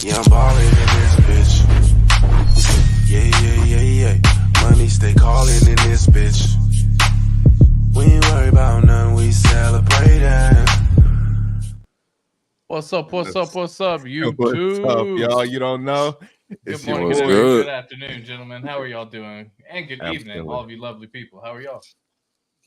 Yeah, I'm ballin' in this bitch. Yeah. Money stay callin' in this bitch. We ain't worry about none, we celebratin'. What's up, YouTube? What's up, y'all? You don't know? Good morning, good afternoon, gentlemen. How are y'all doing? And good evening, all of you lovely people. How are y'all?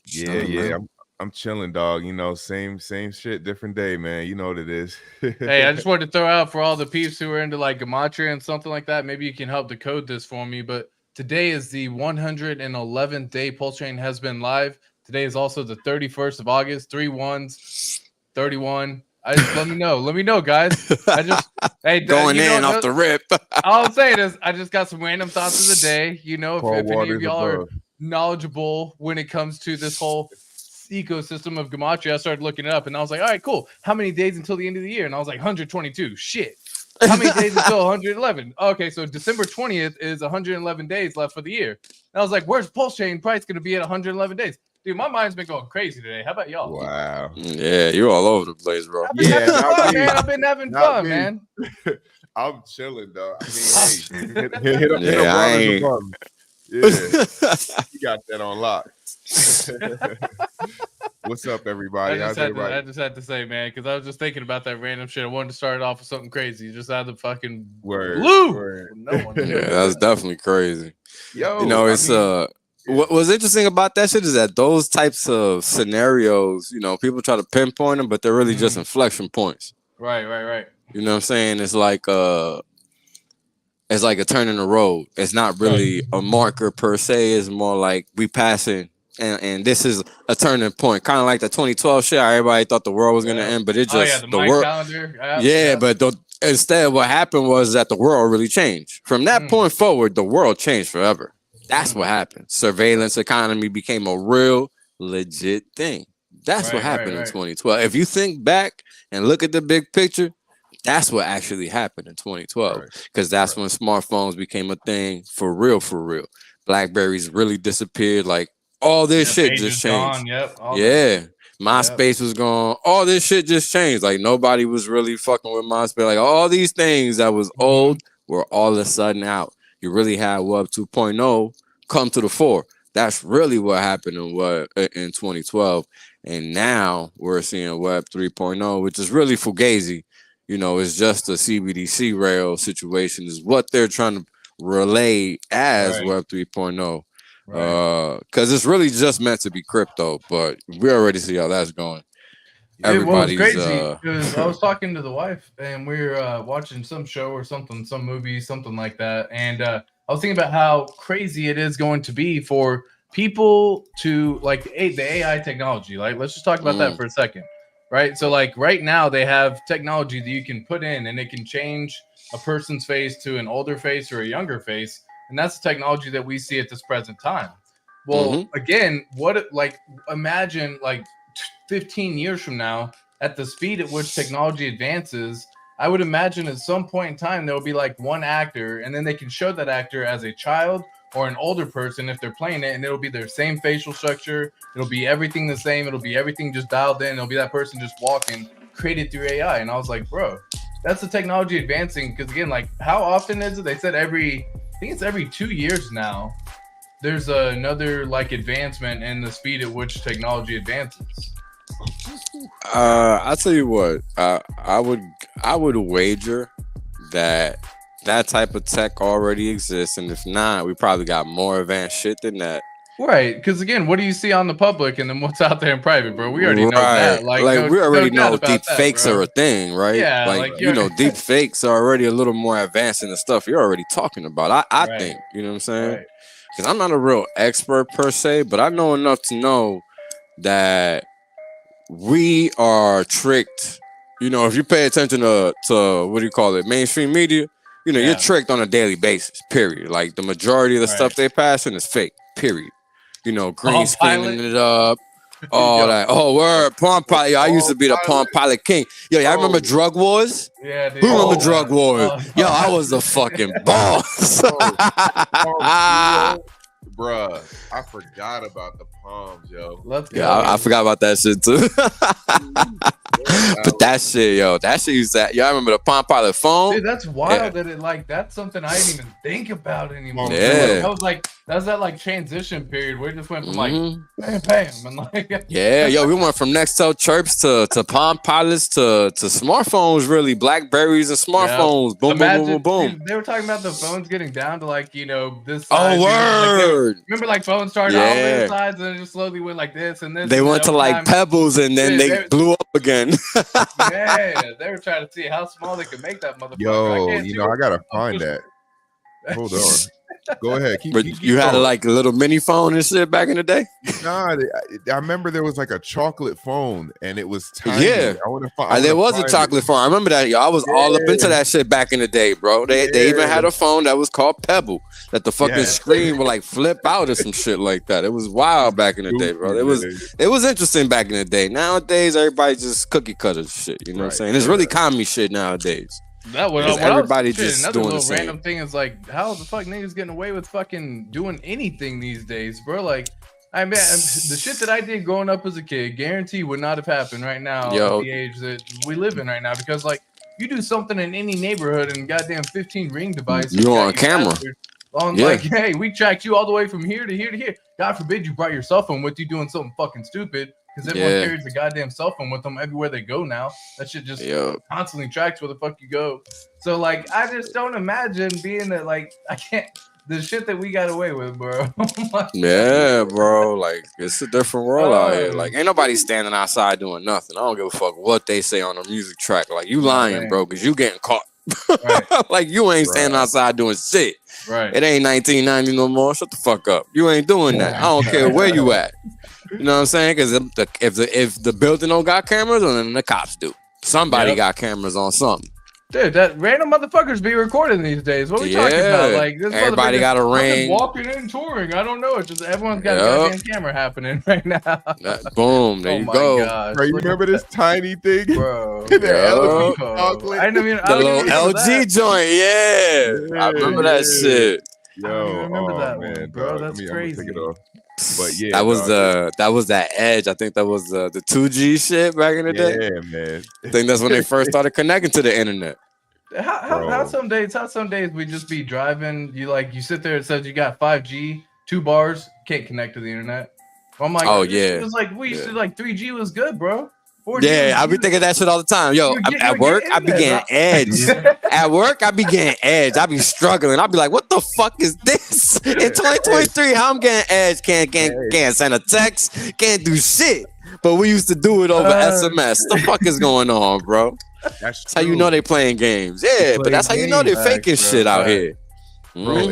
Yeah. I'm chilling, dog. You know, same shit, different day, man. You know what it is. Hey, I just wanted to throw out for all the peeps who are into like gematria and something like that. Maybe you can help decode this for me. But today is the 111th day Pulsechain has been live. Today is also the 31st of August. 3 1s, 31. Let me know, guys. Going in off the rip. All I'm saying is I just got some random thoughts of the day. You know, if any of y'all are knowledgeable when it comes to this whole ecosystem of gematria, I started looking it up and I was like, all right, cool. How many days until the end of the year? And I was like, 122. Shit. How many days until 111? Okay, so December 20th is 111 days left for the year. And I was like, where's Pulsechain price going to be at 111 days? Dude, my mind's been going crazy today. How about y'all? Wow. Yeah, you're all over the place, bro. I've been having fun, man. I'm chilling, dog. I mean, hey, hit up Yeah, you got that on lock. What's up, everybody? I just had to say, man, because I was just thinking about that random shit. I wanted to start it off with something crazy, just out of the fucking blue. No one. Yeah, that's definitely crazy. Yo, you know, it's What was interesting about that shit is that those types of scenarios, you know, people try to pinpoint them, but they're really just inflection points. Right. You know what I'm saying? It's like a turn in the road. It's not really a marker per se. It's more like we passing, and this is a turning point. Kind of like the 2012 shit. Everybody thought the world was gonna end, but it just the world calendar. But instead, what happened was that the world really changed. From that point forward, the world changed forever. That's what happened. Surveillance economy became a real legit thing. That's what happened in 2012. If you think back and look at the big picture, that's what actually happened in 2012. Because that's when smartphones became a thing for real. Blackberries really disappeared. Like all this shit just changed. MySpace was gone. All this shit just changed. Like nobody was really fucking with MySpace. Like all these things that was old were all of a sudden out. You really had Web 2.0 come to the fore. That's really what happened in 2012. And now we're seeing Web 3.0, which is really fugazi. You know, it's just a CBDC rail situation is what they're trying to relay as Web 3.0. Because it's really just meant to be crypto, but we already see how that's going. Everybody's crazy because I was talking to the wife and we were watching some show or something, some movie, something like that. And I was thinking about how crazy it is going to be for people to like the AI technology. Like, let's just talk about that for a second. Right. So like right now they have technology that you can put in and it can change a person's face to an older face or a younger face. And that's the technology that we see at this present time. Well, again, imagine like 15 years from now, at the speed at which technology advances, I would imagine at some point in time there will be like one actor, and then they can show that actor as a child or an older person if they're playing it, and it'll be their same facial structure. It'll be everything the same. It'll be everything just dialed in. It'll be that person just walking, created through AI. And I was like, bro, that's the technology advancing. Because again, like how often is it? They said I think it's every 2 years now. There's another like advancement in the speed at which technology advances. I'll tell you what, I would wager that type of tech already exists, and if not, we probably got more advanced shit than that. Right, because again, what do you see on the public and then what's out there in private, bro? We already know that. Like we already know deep fakes are a thing, right? Yeah, like you know, deep fakes are already a little more advanced in the stuff you're already talking about. I think, you know what I'm saying? Because I'm not a real expert per se, but I know enough to know that we are tricked. You know, if you pay attention to what do you call it, mainstream media, you know, you're tricked on a daily basis, period. Like the majority of the stuff they pass in is fake, period. You know, green screening it up, all that. Oh, word, Palm Pilot. Yo, I used to be the Palm Pilot king. Yo, y'all remember Drug Wars? Yeah, dude. Who remember Drug Wars? Yo, I was the fucking boss. Bruh, I forgot about the palms, yo. Let's go. Yeah, I forgot about that shit too. But that shit, yo, that shit used to. Y'all remember the Palm Pilot phone? Dude, that's wild that it like that's something I didn't even think about anymore. Yeah, that was that like transition period where it just went from like bam and like yeah, yo, we went from Nextel chirps to Palm Pilots to smartphones, really Blackberries and smartphones. Boom, boom, boom, boom. Dude, they were talking about the phones getting down to like this. Size, word. Remember, like phones started all this sides and it just slowly went like this and this. They went to like pebbles and then they blew up again. Yeah, they were trying to see how small they could make that motherfucker. Yo, I gotta find that. Hold on. Go ahead. Keep you had like a little mini phone and shit back in the day? Nah, I remember there was like a chocolate phone and it was tiny. Yeah, there was a chocolate phone. I remember that. Yo, I was all up into that shit back in the day, bro. They even had a phone that was called Pebble that the fucking screen would like flip out or some shit like that. It was wild back in the day, bro. It was interesting back in the day. Nowadays, everybody just cookie cutter shit. You know what I'm saying? It's really commie shit nowadays. That was everybody just another doing little the random thing is like how the fuck niggas getting away with fucking doing anything these days, bro. Like, I mean, the shit that I did growing up as a kid, guarantee would not have happened right now at the age that we live in right now. Because like, you do something in any neighborhood and goddamn 15 ring device, you're on camera. Like, hey, we tracked you all the way from here to here to here. God forbid you brought your cell phone with you doing something fucking stupid. Because everyone carries a goddamn cell phone with them everywhere they go now. That shit just constantly tracks where the fuck you go. So, like, I just don't imagine being that, like, I can't, the shit that we got away with, bro. Yeah, bro. Like, it's a different world out here. Like, ain't nobody standing outside doing nothing. I don't give a fuck what they say on a music track. Like, you lying, bro, because you getting caught. Like, you ain't standing outside doing shit. It ain't 1990 no more. Shut the fuck up. You ain't doing that. I don't care where you at. You know what I'm saying? Because if the building don't got cameras, then the cops do. Somebody got cameras on something. Dude, that random motherfuckers be recording these days. What are we talking about? Like, this everybody got a ring. Walking in touring. I don't know. It's just everyone's got a goddamn camera happening right now. Boom. There you go. Gosh. Bro, you remember this tiny thing? Bro. The little LG joint. Yeah. I remember that shit. Yo, I remember that man, one, bro. That's crazy. Take it off. But yeah, that was that Edge. I think that was the 2G shit back in the day. Yeah, man. I think that's when they first started connecting to the internet. How some days we just be driving, you sit there, it says you got 5G, 2 bars, can't connect to the internet. I'm like, it was like we used to like 3G was good, bro. 4G I be thinking that shit all the time. Yo, at work, I be getting edge. At work, I be getting edge. I be struggling. I be like, what the fuck is this? In 2023, how I'm getting edge? Can't send a text, can't do shit. But we used to do it over SMS. The fuck is going on, bro? That's how you know they playing games. Yeah, but that's how you know they faking shit out here. Bro,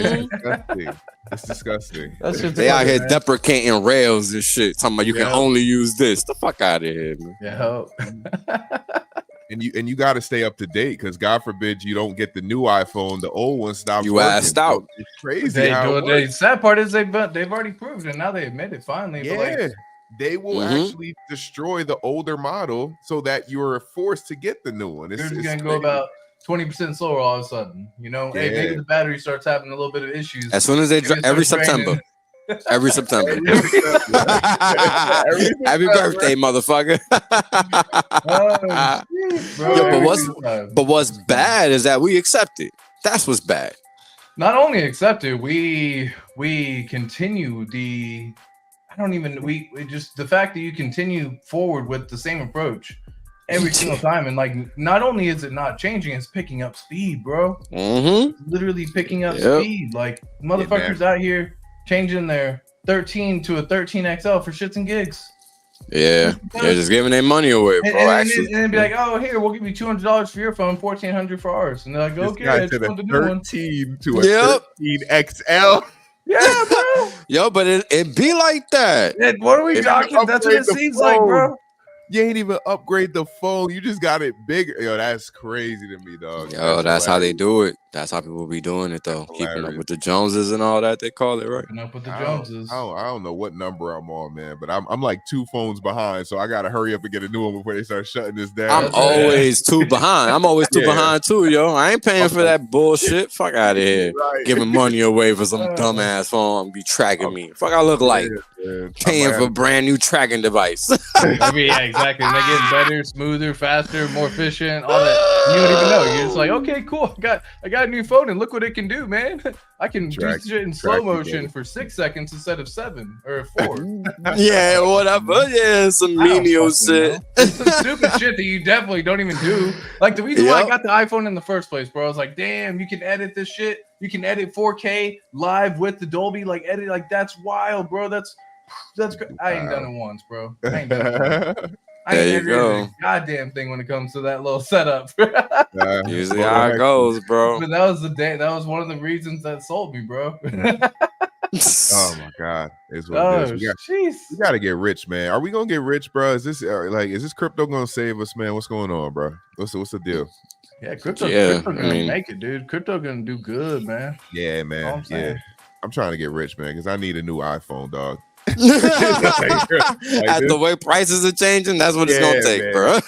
it's disgusting. They out here deprecating rails and shit. Talking about you can only use this. The fuck out of here, man. Yeah. And you got to stay up to date because God forbid you don't get the new iPhone, the old one stops. You asked out. It's crazy. The sad part is they've already proved it. Now they admit it finally. Yeah. They will actually destroy the older model so that you're forced to get the new one. You're just gonna go about 20% slower all of a sudden. You know, hey, maybe the battery starts having a little bit of issues. As soon as they every September. Every September. Happy birthday, motherfucker. But what's bad is that we accept it. That's what's bad. Not only accept it, we continue the just the fact that you continue forward with the same approach every single time, and like not only is it not changing, it's picking up speed, bro. Literally picking up speed. Like motherfuckers out here changing their 13 to a 13 XL for shits and gigs. Yeah, they're just giving their money away, bro. And be like, oh, here, we'll give you $200 for your phone, $1,400 for ours. And they're like, okay, to the 13 to a 13 XL. Yeah, bro. Yo, but it be like that. What are we talking? That's what it seems like, bro. You ain't even upgrade the phone. You just got it bigger. Yo, that's crazy to me, dog. Yo, that's how they do it. That's how people be doing it, though. Keeping up with the Joneses and all that, they call it, right? Keeping up with the Joneses. I don't know what number I'm on, man, but I'm like 2 phones behind, so I gotta hurry up and get a new one before they start shutting this down. I'm always 2 behind. I'm always 2 behind too, yo. I ain't paying for that bullshit. Fuck out of here. Right. Giving money away for some dumbass phone. Be tracking me. Fuck I look like. Paying for a brand new tracking device. Yeah, exactly. And they're getting better, smoother, faster, more efficient, all that. You don't even know. You're just like, okay, cool. I got a new phone and look what it can do, man. I can do shit in slow motion for 6 seconds instead of 7 or 4. Yeah, whatever. Yeah, some menial shit. Some stupid shit that you definitely don't even do. Like the reason why I got the iPhone in the first place, bro. I was like, damn, you can edit this shit. You can edit 4K live with the Dolby, like edit, like that's wild, bro. That's I ain't done it once, bro. I ain't done it once. I ain't never did a goddamn thing when it comes to that little setup. Usually how it goes, bro. But that was one of the reasons that sold me, bro. Oh my god, it's what it is. We gotta get rich, man. Are we gonna get rich, bro? Is this crypto gonna save us, man? What's going on, bro? What's the deal? Yeah, crypto gonna make it, dude. Crypto gonna do good, man. Yeah, man. Yeah, I'm trying to get rich, man, because I need a new iPhone, dog. At the way prices are changing, that's what it's gonna take, man. Bro.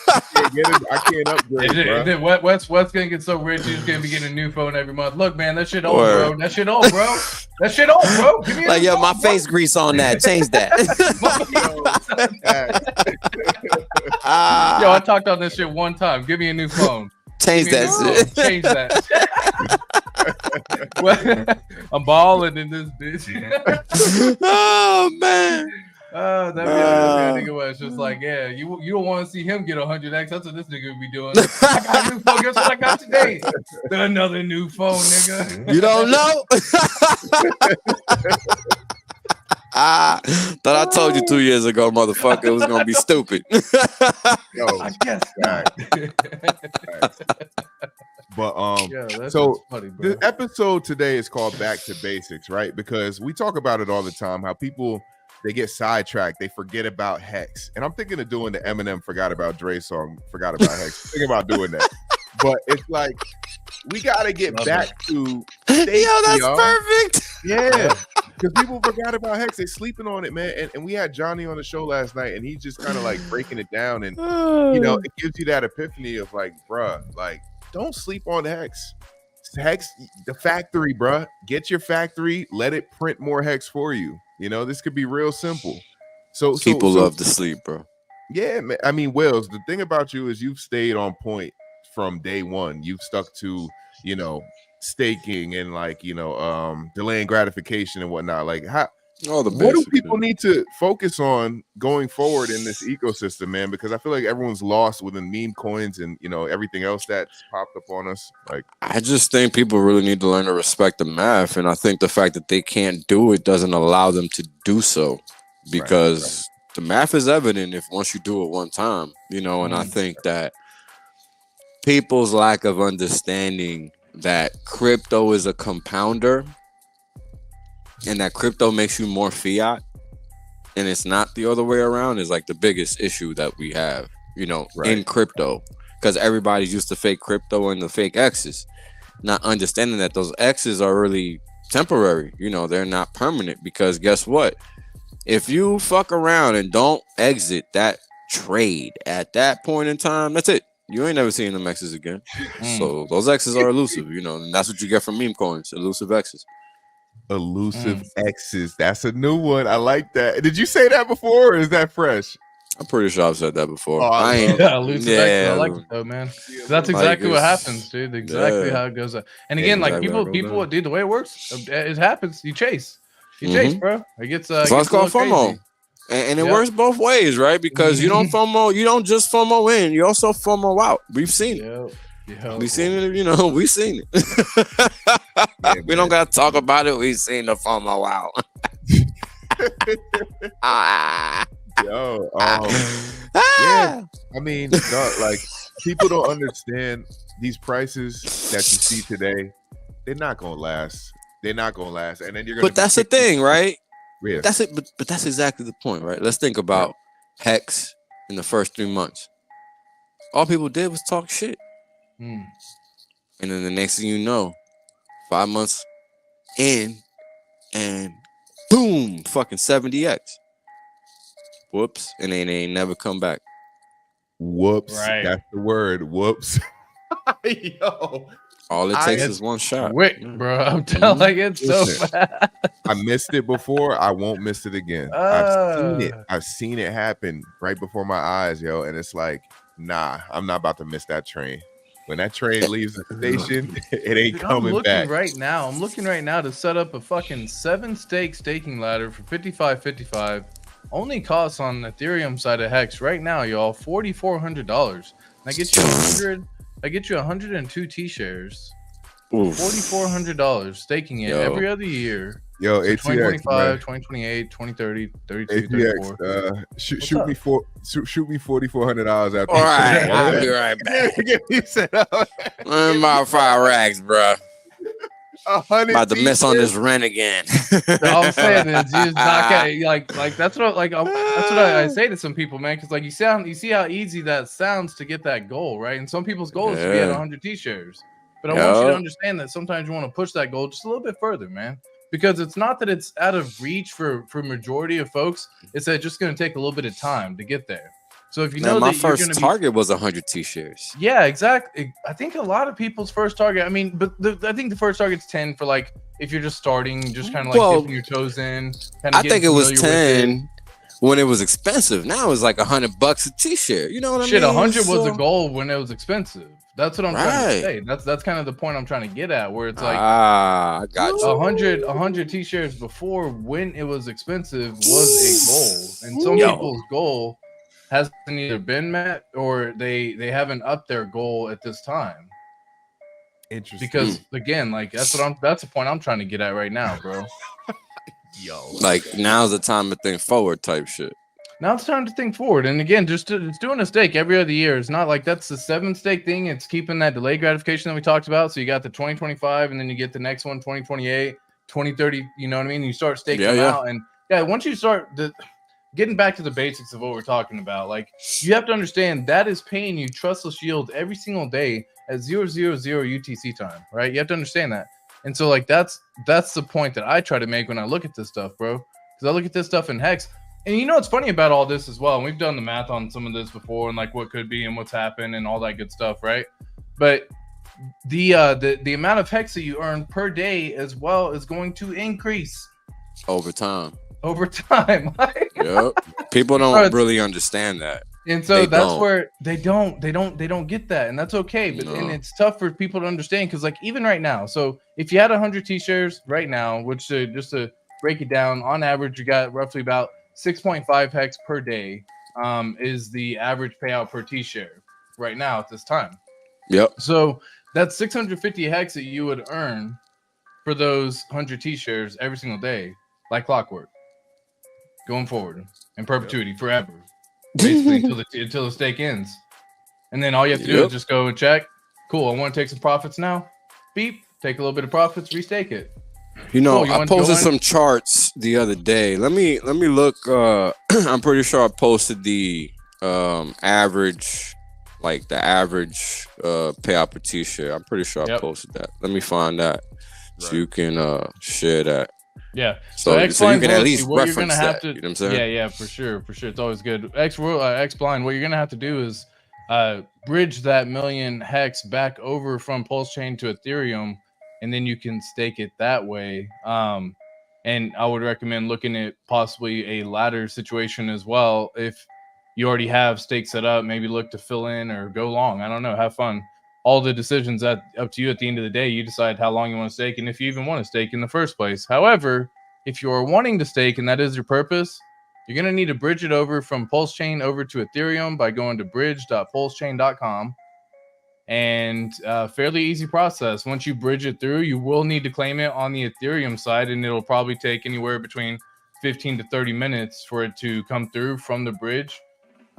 I can't upgrade, bro. What's gonna get so rich? He's gonna be getting a new phone every month. Look, man, that shit old, bro. That shit old, bro. That shit old, bro. Give me like, my face grease on that. Change that. Yo, I talked on this shit one time. Give me a new phone. Change that shit. Change that. I'm balling in this bitch. Oh man. That nigga was just like, yeah, you don't want to see him get 100x. That's what this nigga would be doing. I got a new phone. Guess what I got today? Another new phone, nigga. You don't know? Thought I told you 2 years ago, motherfucker, it was gonna be stupid. Yo, I guess not. But so funny, the episode today is called Back to Basics, right? Because we talk about it all the time, how people they get sidetracked, they forget about HEX. And I'm thinking of doing the Eminem Forgot About Dre song, Forgot About HEX. Thinking about doing that. But it's like we gotta get back to Stake, that's perfect. Yeah. Because people forgot about HEX. They're sleeping on it, man. And we had Johnny on the show last night, and he's just kind of like breaking it down. And it gives you that epiphany of like, bruh, like, don't sleep on HEX. HEX, the factory, bruh. Get your factory, let it print more HEX for you. This could be real simple. So people love to sleep, bro. Yeah, man. I mean, Wills, the thing about you is you've stayed on point from day one. You've stuck to, staking and delaying gratification and whatnot. Like, what do people need to focus on going forward in this ecosystem, man? Because I feel like everyone's lost within meme coins and everything else that's popped up on us. Like, I just think people really need to learn to respect the math, and I think the fact that they can't do it doesn't allow them to do so, because the math is evident if once you do it one time, and I think that people's lack of understanding that crypto is a compounder and that crypto makes you more fiat and it's not the other way around is like the biggest issue that we have, in crypto, because everybody's used to fake crypto and the fake X's, not understanding that those X's are really temporary. They're not permanent, because guess what? If you fuck around and don't exit that trade at that point in time, that's it. You ain't never seeing them X's again. So those X's are elusive, and that's what you get from meme coins, elusive X's. Elusive X's. That's a new one. I like that. Did you say that before, or is that fresh? I'm pretty sure I've said that before. Elusive X's. I like it though, man. That's exactly what happens, dude. Exactly how it goes. And again, like people, dude, the way it works, it happens. You chase, bro. It gets. So it's called FOMO. And it works both ways, right? Because you don't FOMO, you don't just FOMO in, you also FOMO out. We've seen it. We've seen it, we've seen it. We don't gotta talk about it, we've seen the FOMO out. Yeah. I mean, like, people don't understand these prices that you see today, they're not gonna last. And then you're gonna But that's the thing, right? Yeah. That's it, but that's exactly the point, right? Let's think about HEX in the first 3 months. All people did was talk shit. And then the next thing you know, 5 months in, and boom, fucking 70x. Whoops, and they ain't never come back. Whoops, Right. That's the word. Whoops. Yo, all it takes is one shot. Quick, bro. I'm telling you, it's so bad. I missed it before. I won't miss it again. I've seen it happen right before my eyes, yo. And it's like, nah, I'm not about to miss that train. When that train leaves the station, it ain't coming back. I'm looking right now to set up a fucking 7-stake staking ladder for 55.55. Only costs on Ethereum side of Hex right now, y'all, $4,400. That gets you 100. That gets you 102 T-shares. $4,400 staking it every other year. Yo, so ATX, 2025, 2028, 2030, 32, ATX, 34. shoot me $4,400 after. All right, I'll be right back. I'm about 5 racks, bro. About to mess on this rent again. All I'm saying is, you just knock out like that's what I say to some people, man. Because like you see how easy that sounds to get that goal, right? And some people's goal is to be at 100 T-shares. But I want you to understand that sometimes you want to push that goal just a little bit further, man. Because it's not that it's out of reach for majority of folks. It's that it's just going to take a little bit of time to get there. So if you know my that first target was 100 T-shares. Yeah, exactly. I think a lot of people's first target. I mean, but I think the first target's 10 for like if you're just starting, just kind of like dipping your toes in. I think it was 10 when it was expensive. Now it's like $100 a T-share. You know what I mean? Shit, 100 was a goal when it was expensive. That's what I'm trying to say. That's kind of the point I'm trying to get at, where it's like I got you. 100 T-shares before when it was expensive was a goal, and some people's goal hasn't either been met or they haven't upped their goal at this time. Interesting. Because again, like that's the point I'm trying to get at right now, bro. Yo, like now's the time to think forward type shit. Now it's time to think forward. And again, it's doing a stake every other year. It's not like that's the 7-stake thing. It's keeping that delayed gratification that we talked about. So you got the 2025 and then you get the next one, 2028, 2030, you know what I mean? You start staking them out. And once you start getting back to the basics of what we're talking about, like you have to understand that is paying you trustless shields every single day at 000 UTC time, right? You have to understand that. And so like that's the point that I try to make when I look at this stuff, bro. Because I look at this stuff in Hex. And you know what's funny about all this as well, and we've done the math on some of this before and like what could be and what's happened and all that good stuff, right? But the amount of Hex that you earn per day as well is going to increase over time. Yep. People don't really understand that. And so that's where they don't get that, and that's okay. But and it's tough for people to understand because like even right now, so if you had 100 T-shares right now, which just to break it down, on average you got roughly about 6.5 Hex per day is the average payout per T-share right now at this time. Yep. So that's 650 Hex that you would earn for those 100 T-shares every single day, like clockwork, going forward in perpetuity forever, basically until the stake ends. And then all you have to do is just go and check. Cool, I want to take some profits now. Beep, take a little bit of profits, restake it. You know, I posted some charts the other day. Let me look. I'm pretty sure I posted the average, like the average payout per T-share. I'm pretty sure I posted that. Let me find that so you can share that. Yeah. So you can at least reference that. You know what I'm saying? Yeah, for sure. It's always good. X Blind. What you're gonna have to do is bridge that million Hex back over from Pulsechain to Ethereum. And then you can stake it that way. And I would recommend looking at possibly a ladder situation as well. If you already have stake set up, maybe look to fill in or go long. I don't know. Have fun. All the decisions up to you at the end of the day. You decide how long you want to stake and if you even want to stake in the first place. However, if you are wanting to stake and that is your purpose, you're going to need to bridge it over from Pulsechain over to Ethereum by going to bridge.pulsechain.com. And fairly easy process. Once you bridge it through, you will need to claim it on the Ethereum side, and it'll probably take anywhere between 15 to 30 minutes for it to come through from the bridge.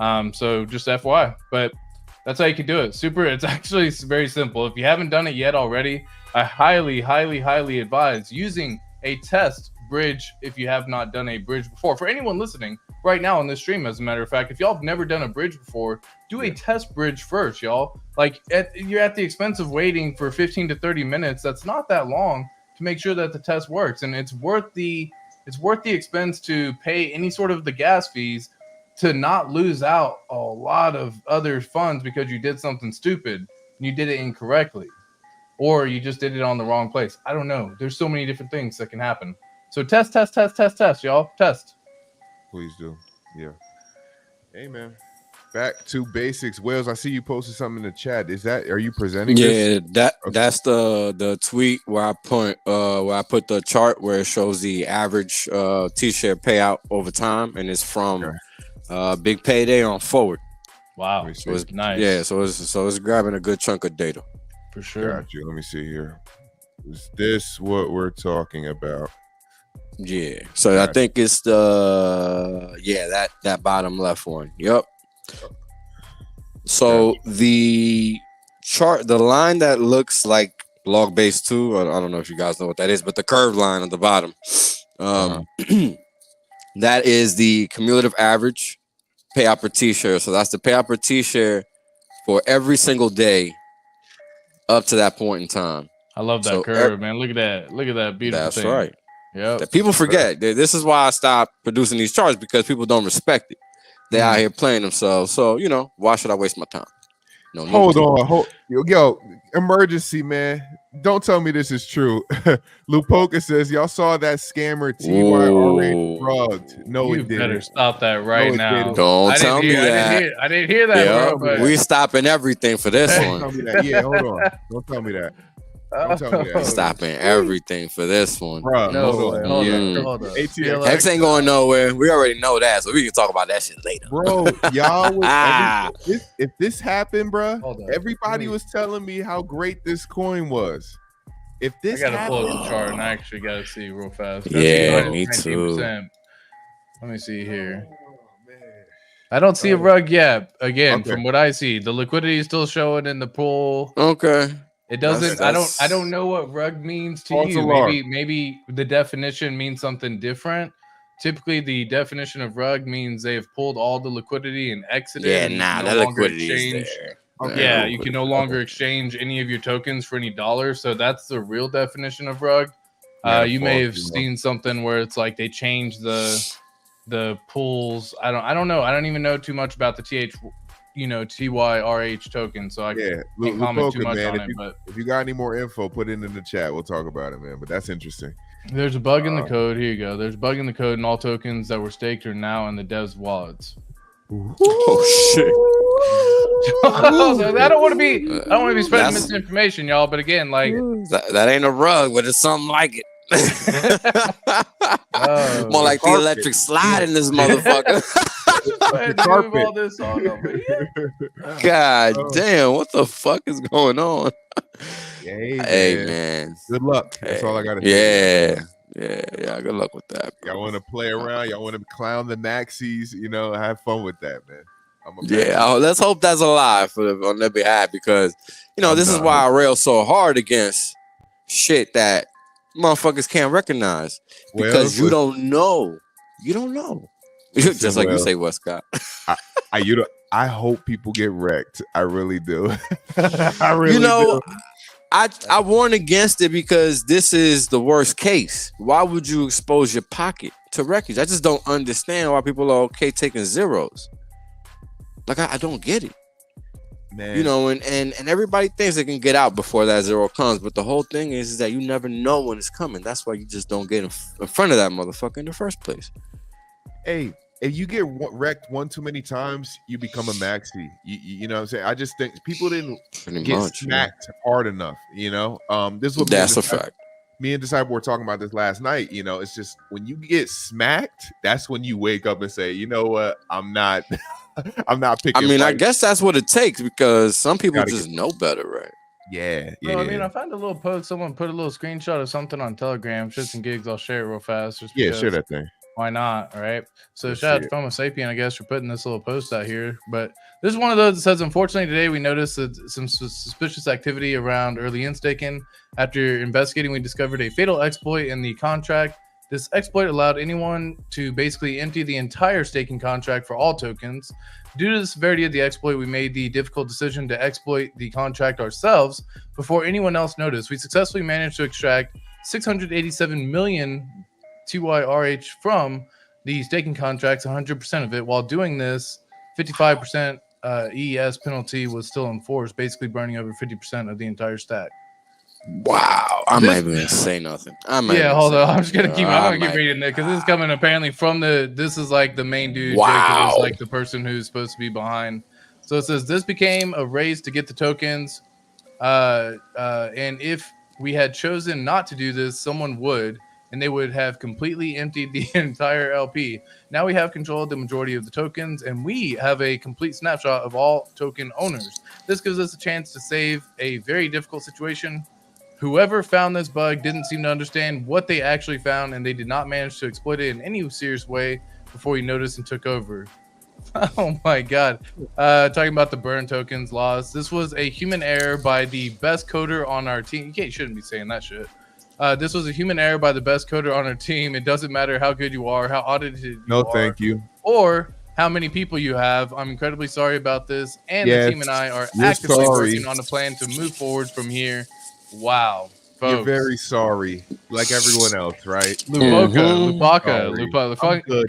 So just FYI, but that's how you can do it. It's actually very simple. If you haven't done it yet already, I highly advise using a test bridge if you have not done a bridge before. For anyone listening, right now on this stream. As a matter of fact, if y'all have never done a bridge before, do a test bridge first, y'all. Like you're at the expense of waiting for 15 to 30 minutes. That's not that long to make sure that the test works, and it's worth the expense to pay any sort of the gas fees to not lose out a lot of other funds because you did something stupid and you did it incorrectly, or you just did it on the wrong place. I don't know. There's so many different things that can happen. So test, y'all. Test. Please do. Yeah. Hey, man. Back to basics. Wells, I see you posted something in the chat. Are you presenting this? That's the tweet where I put the chart where it shows the average T-share payout over time, and it's from big payday on forward. Wow. So it's nice. Yeah, so it's grabbing a good chunk of data. For sure. Got you. Let me see here. Is this what we're talking about? Yeah. So I think it's that bottom left one. Yep. So the chart, the line that looks like log base 2, I don't know if you guys know what that is, but the curved line at the bottom, that is the cumulative average payout per T-share. So that's the payout per T-share for every single day up to that point in time. I love that curve, man. Look at that. Look at that beautiful That's thing. right. Yeah. People forget. This is why I stopped producing these charts, because people don't respect it. They're out here playing themselves. So, why should I waste my time? No. Hold on. Yo, emergency, man. Don't tell me this is true. Lupoka says, y'all saw that scammer DYOR rugged. No, you it didn't. better stop that right now. Don't tell me that. I didn't hear that, bro. We're stopping everything for this one. Tell me that. Yeah, hold on. Don't tell me that. Don't tell me that. Stopping everything for this one. Bro, hold on. HEX ain't going nowhere. We already know that, so we can talk about that shit later. Bro, y'all if this happened, bro, everybody was telling me how great this coin was. If this I gotta pull up the chart and I actually gotta see real fast. Yeah, me too. Let me see here. I don't see a rug yet. Again, from what I see, the liquidity is still showing in the pool. Okay. It doesn't. I don't know what rug means to you. Maybe the definition means something different. Typically, the definition of rug means they have pulled all the liquidity and exited. Yeah, that liquidity is there. Okay, you can no longer exchange any of your tokens for any dollars. So that's the real definition of rug. You may have seen something where it's like they changed the pools. I don't know. I don't even know too much about the TYRH token, so I can't comment too much on it. But if you got any more info, put it in the chat. We'll talk about it, man. But that's interesting. There's a bug in the code. Here you go. There's a bug in the code, and all tokens that were staked are now in the devs' wallets. Oh shit! So I don't want to be spreading misinformation, y'all. But again, like that ain't a rug, but it's something like it. More like the electric slide in this motherfucker. God damn, what the fuck is going on? Hey man. Good luck. That's all I gotta say. Yeah. Good luck with that, bro. Y'all want to play around? Y'all want to clown the Maxis? Have fun with that, man. Let's hope that's a lie on their behalf, because this is why I rail so hard against shit that motherfuckers can't recognize, because you don't know. Just like you say, Westcott. I hope people get wrecked. I really do. I really do. I warn against it, because this is the worst case. Why would you expose your pocket to wreckage? I just don't understand why people are okay taking zeros. Like, I don't get it. Man. And everybody thinks they can get out before that zero comes, but the whole thing is that you never know when it's coming. That's why you just don't get in front of that motherfucker in the first place. Hey, if you get wrecked one too many times, you become a maxi. You know what I'm saying? I just think people didn't smacked hard enough. This is what that's a fact. Me and Disciple were talking about this last night. It's just when you get smacked, that's when you wake up and say, you know what, I'm not picking. I mean, I guess that's what it takes, because some people just know better, right? Yeah. I mean, I found a little post. Someone put a little screenshot of something on Telegram. Shits and gigs. I'll share it real fast. Share that thing. Why not? All right. So shout out to Homo sapien, I guess, for putting this little post out here. But this is one of those that says, unfortunately, today we noticed some suspicious activity around early in staking. After investigating, we discovered a fatal exploit in the contract This exploit allowed anyone to basically empty the entire staking contract for all tokens. Due to the severity of the exploit, we made the difficult decision to exploit the contract ourselves before anyone else noticed. We successfully managed to extract 687 million DYOR from the staking contracts, 100% of it. While doing this, 55% ES penalty was still enforced, basically burning over 50% of the entire stack. Wow, I'm not even gonna say nothing. Hold on. I'm just gonna keep. I'm gonna keep reading it because this is coming apparently from the. This is like the main dude. Wow. Jacob is like the person who's supposed to be behind. So it says this became a race to get the tokens, and if we had chosen not to do this, someone would, and they would have completely emptied the entire LP. Now we have control of the majority of the tokens, and we have a complete snapshot of all token owners. This gives us a chance to save a very difficult situation. Whoever found this bug didn't seem to understand what they actually found, and they did not manage to exploit it in any serious way before he noticed and took over. Oh my god. Talking about the burn tokens laws. This was a human error by the best coder on our team. You shouldn't be saying that shit. This was a human error by the best coder on our team. It doesn't matter how good you are, how audited you are. No, thank you. Or how many people you have. I'm incredibly sorry about this. And the team and I are actively working on a plan to move forward from here. Wow, folks. You're very sorry, like everyone else, right? Lupaka, good,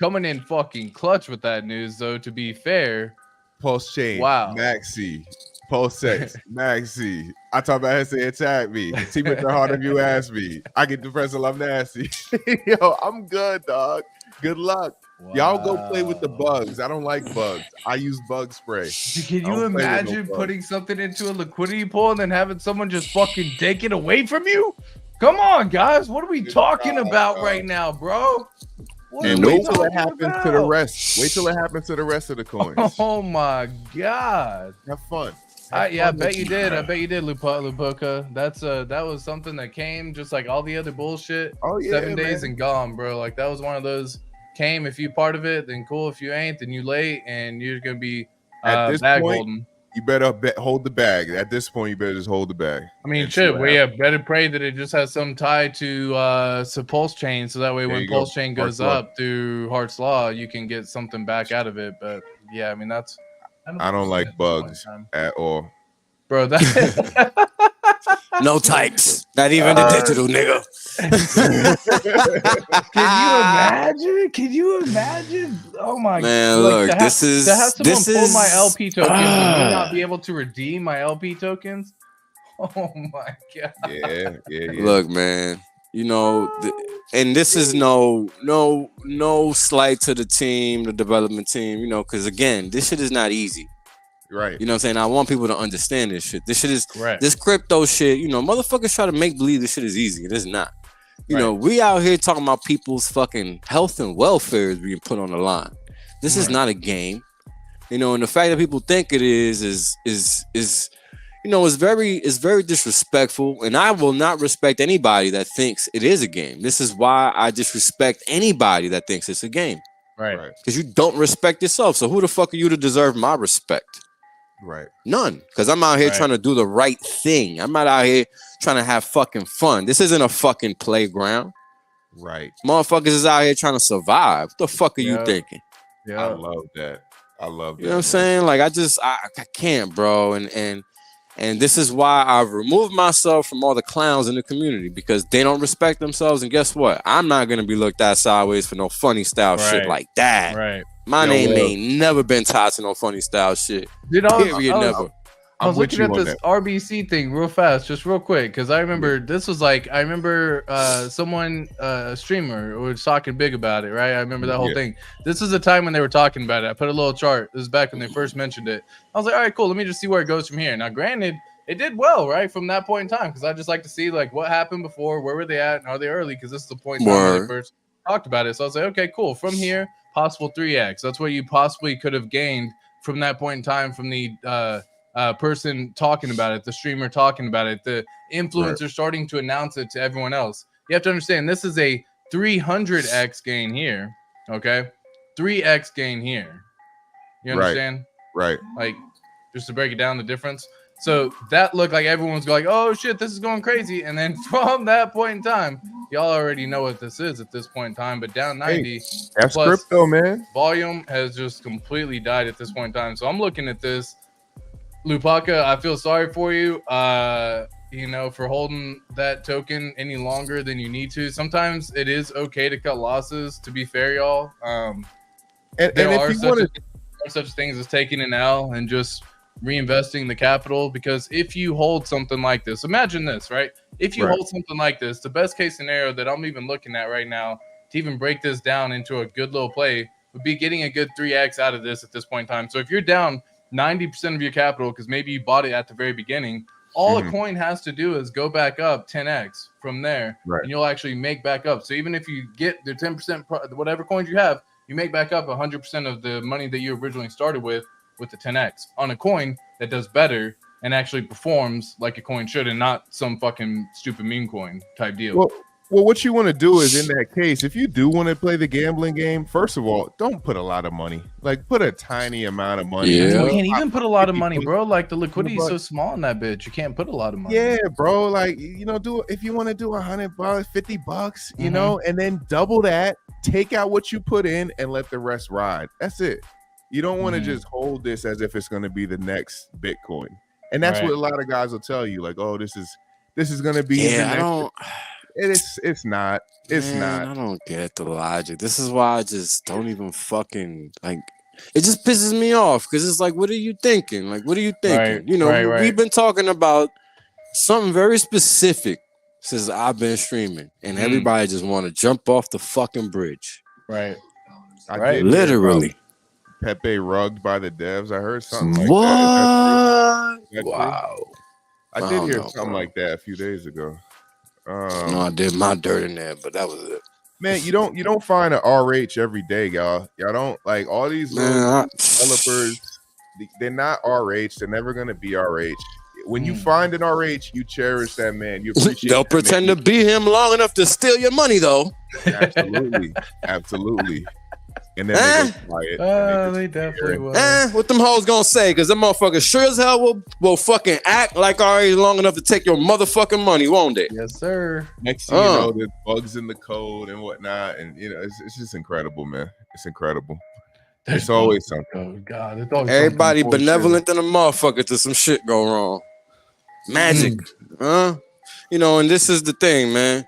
coming in fucking clutch with that news, though. To be fair, Pulsechain, wow, Maxi, Pulsex, Maxi. I talk about it, say attack me. See what the heart of you ask me. I get depressed and I'm nasty. Yo, I'm good, dog. Good luck. Wow. Y'all go play with the bugs. I don't like bugs. I use bug spray. Can you imagine putting something into a liquidity pool and then having someone just fucking take it away from you? Come on, guys. What are we talking about right now, bro? And wait till it happens to the rest. Wait till it happens to the rest of the coins. Oh my god. Have fun. I bet you did. I bet you did, Lupoka. That was something that came just like all the other bullshit. Oh yeah, 7 days and gone, bro. Like that was one of those. Came if you part of it, then cool. If you ain't, then you late, and you're gonna be at this bag point. holding. You better hold the bag. At this point, you better just hold the bag. I mean, shit. We have better pray that it just has some tie to Pulsechain, so that way when Pulsechain goes up through Hart's Law, you can get something back out of it. But yeah, I mean that's. I don't like bugs at all, bro. That no types, not even the digital nigga. Can you imagine? Oh my man, look, to have someone pull my LP tokens and me not be able to redeem my LP tokens. Oh my god. Yeah. Look, man, you know, and this is no slight to the team, the development team, you know, because again, this shit is not easy. Right. You know what I'm saying? I want people to understand this shit. This shit is correct. This crypto shit, you know, motherfuckers try to make believe this shit is easy. It is not. You know, we out here talking about people's fucking health and welfare is being put on the line. This is not a game. You know, and the fact that people think it is you know, is very disrespectful. And I will not respect anybody that thinks it is a game. This is why I disrespect anybody that thinks it's a game. Right. Because you don't respect yourself. So who the fuck are you to deserve my respect? Right. None. Because I'm out here trying to do the right thing. I'm not out here trying to have fucking fun. This isn't a fucking playground. Right. Motherfuckers is out here trying to survive. What the fuck are you thinking? Yeah. I love that. You know what I'm saying? Like I can't, bro. And this is why I've removed myself from all the clowns in the community, because they don't respect themselves. And guess what? I'm not gonna be looked at sideways for no funny style shit like that. Right. My name ain't never been tied to no funny style shit. Never. I was looking at this RBC thing real fast, just real quick, because I remember this was like, someone, a streamer, was talking big about it, right? I remember that whole thing. This is the time when they were talking about it. I put a little chart. This is back when they first mentioned it. I was like, all right, cool. Let me just see where it goes from here. Now, granted, it did well, right, from that point in time, because I just like to see like what happened before, where were they at, and are they early? Because this is the point in time when they first talked about it. So I was like, okay, cool. From here, possible 3x. That's what you possibly could have gained from that point in time from the person talking about it, the streamer talking about it, the influencer starting to announce it to everyone else. You have to understand, this is a 300x gain here, okay? 3x gain here. You understand? Right. Like, just to break it down, the difference. So that looked like everyone's going, oh shit, this is going crazy. And then from that point in time, y'all already know what this is at this point in time. But down 90, that's plus crypto, man. Volume has just completely died at this point in time. So I'm looking at this. Lupaka, I feel sorry for you. You know, for holding that token any longer than you need to. Sometimes it is okay to cut losses, to be fair, y'all. There are such things as taking an L and just reinvesting the capital, because if you hold something like this, imagine this, right? If you hold something like this, the best case scenario that I'm even looking at right now to even break this down into a good little play would be getting a good 3x out of this at this point in time. So if you're down 90% of your capital because maybe you bought it at the very beginning, all a coin has to do is go back up 10x from there, and you'll actually make back up. So even if you get the 10%, whatever coins you have, you make back up 100% of the money that you originally started with the 10x on a coin that does better and actually performs like a coin should, and not some fucking stupid meme coin type deal. Well, what you want to do is, in that case, if you do want to play the gambling game, first of all, don't put a lot of money. Like, put a tiny amount of money. Yeah. You can't even put a lot of money, bro. Like, the liquidity is so small in that bitch. You can't put a lot of money. Yeah, bro. Like, you know, if you want to do $100, $50, you know, and then double that, take out what you put in and let the rest ride. That's it. You don't want to just hold this as if it's going to be the next Bitcoin. And that's what a lot of guys will tell you. Like, oh, this is going to be the next. It's not. It's not. I don't get the logic. This is why I just don't even fucking like. It just pisses me off because it's like, what are you thinking? Like, what are you thinking? You know, we've been talking about something very specific since I've been streaming, and everybody just want to jump off the fucking bridge. Right. Literally. Pepe rugged by the devs. I heard something like that. Wow. I did hear something like that a few days ago. No, I did my dirt in there, but that was it. Man, you don't find an RH every day, y'all. Y'all don't, like, all these little developers. They're not RH. They're never gonna be RH. When you find an RH, you cherish that man. You appreciate. They'll pretend to be him long enough to steal your money, though. Absolutely, absolutely. And then they quiet. They definitely will. What them hoes gonna say? Because them motherfuckers sure as hell will fucking act like already long enough to take your motherfucking money, won't they? Yes, sir. Next thing you know, there's bugs in the code and whatnot, and you know, it's just incredible, man. It's incredible. There's always something. Oh God, it's always everybody benevolent than a motherfucker till some shit go wrong. Magic, you know, and this is the thing, man.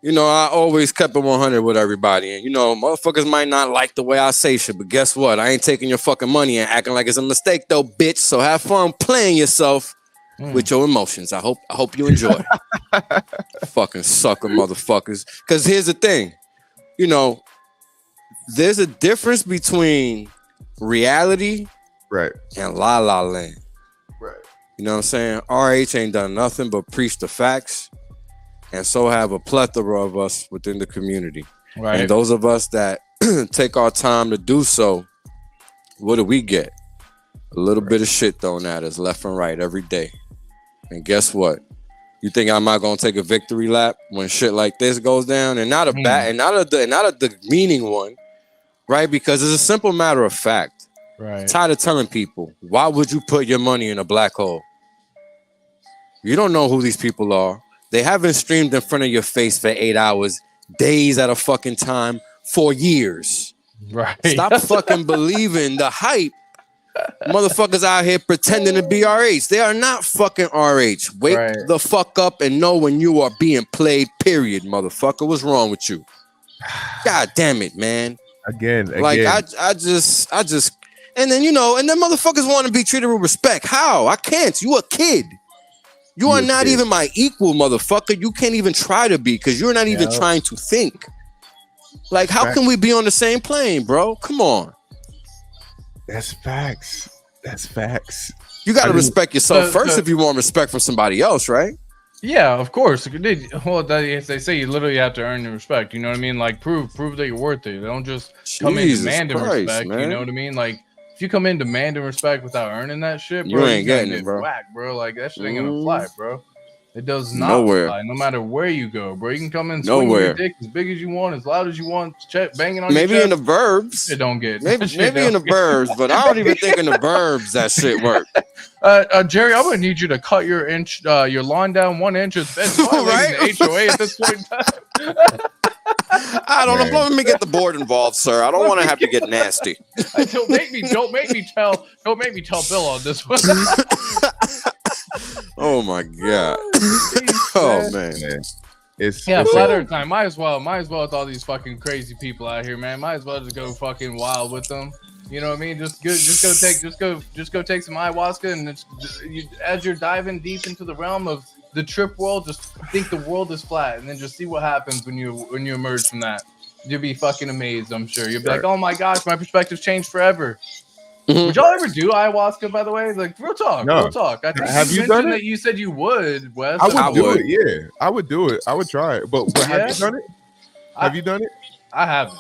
You know, I always kept it 100 with everybody. And, you know, motherfuckers might not like the way I say shit, but guess what? I ain't taking your fucking money and acting like it's a mistake, though, bitch. So have fun playing yourself with your emotions. I hope you enjoy. Fucking sucker motherfuckers. Because here's the thing. You know, there's a difference between reality and la la land. Right. You know what I'm saying? RH ain't done nothing but preach the facts. And so have a plethora of us within the community. Right. And those of us that take our time to do so, what do we get? A little bit of shit thrown at us left and right every day. And guess what? You think I'm not gonna take a victory lap when shit like this goes down? And not a bad, and not a demeaning one, right? Because it's a simple matter of fact. Right. I'm tired of telling people, why would you put your money in a black hole? You don't know who these people are. They haven't streamed in front of your face for 8 hours, days at a fucking time, for years. Right. Stop fucking believing the hype. Motherfuckers out here pretending to be RH. They are not fucking RH. Wake the fuck up and know when you are being played, period, motherfucker. What's wrong with you? God damn it, man. Again. Like, I just, and then, you know, and then motherfuckers want to be treated with respect. How? I can't. You a kid. You are not even my equal, motherfucker. You can't even try to be because you're not even trying to think. Like, how can we be on the same plane, bro? Come on. That's facts. That's facts. You got to respect yourself first if you want respect from somebody else, right? Yeah, of course. Well, they say you literally have to earn the respect. You know what I mean? Like, prove that you're worth it. Don't just come in demanding respect. Man. You know what I mean? Like, if you come in demanding respect without earning that shit, bro, you ain't getting it, bro. Whack, bro. Like, that shit ain't gonna fly, bro. It does not Nowhere. fly, no matter where you go, bro. You can come in swinging Nowhere. your dick as big as you want, as loud as you want, banging on Maybe your in chest. the verbs. It don't get. Maybe in the verbs, but I don't even think in the verbs that shit work. Jerry, I'm gonna need you to cut your lawn down 1 inch. It's violating Right? the HOA at this point in time. I don't know. Let me get the board involved, sir. I don't want to have to get nasty. Don't make me tell Bill on this one. Oh my god. Oh man. It's flat earth time. Might as well with all these fucking crazy people out here, man. Might as well just go fucking wild with them. You know what I mean? Just go take some ayahuasca, and as you're diving deep into the realm of the trip world, just think the world is flat, and then just see what happens when you emerge from that. You'll be fucking amazed, I'm sure. You'll be like, oh my gosh, my perspective's changed forever. Mm-hmm. Would y'all ever do ayahuasca, by the way? Like, real talk. I think have you done it? That you said you would, Wes. I would do it. Yeah, I would do it. I would try it. But have you done it? Have you done it? I haven't.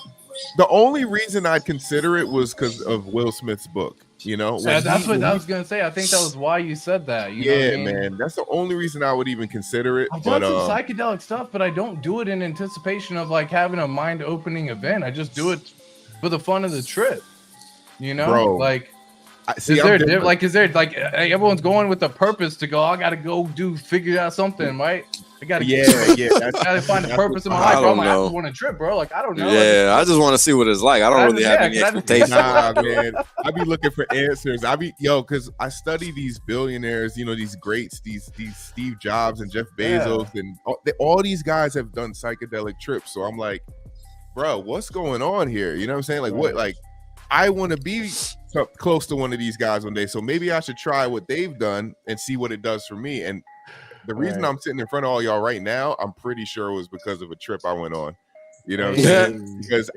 The only reason I'd consider it was because of Will Smith's book. You know, that's what I was gonna say. I think that was why you said that. You know what I mean? Man, that's the only reason I would even consider it. I've done some psychedelic stuff, but I don't do it in anticipation of like having a mind-opening event. I just do it for the fun of the trip. You know, bro. Like, is there everyone's going with a purpose to go? I gotta go figure out something, right? I gotta gotta find the purpose of my life. Bro. I just want a trip, bro. Like, I don't know. Yeah, I just want to see what it's like. I don't really have any expectations. Nah, man. I be looking for answers. Because I study these billionaires, you know, these greats, these Steve Jobs and Jeff Bezos, and all these guys have done psychedelic trips. So I'm like, bro, what's going on here? You know what I'm saying? Like, what? Like, I want to be close to one of these guys one day. So maybe I should try what they've done and see what it does for me. And the reason I'm sitting in front of all y'all right now, I'm pretty sure it was because of a trip I went on. You know what I'm saying? Because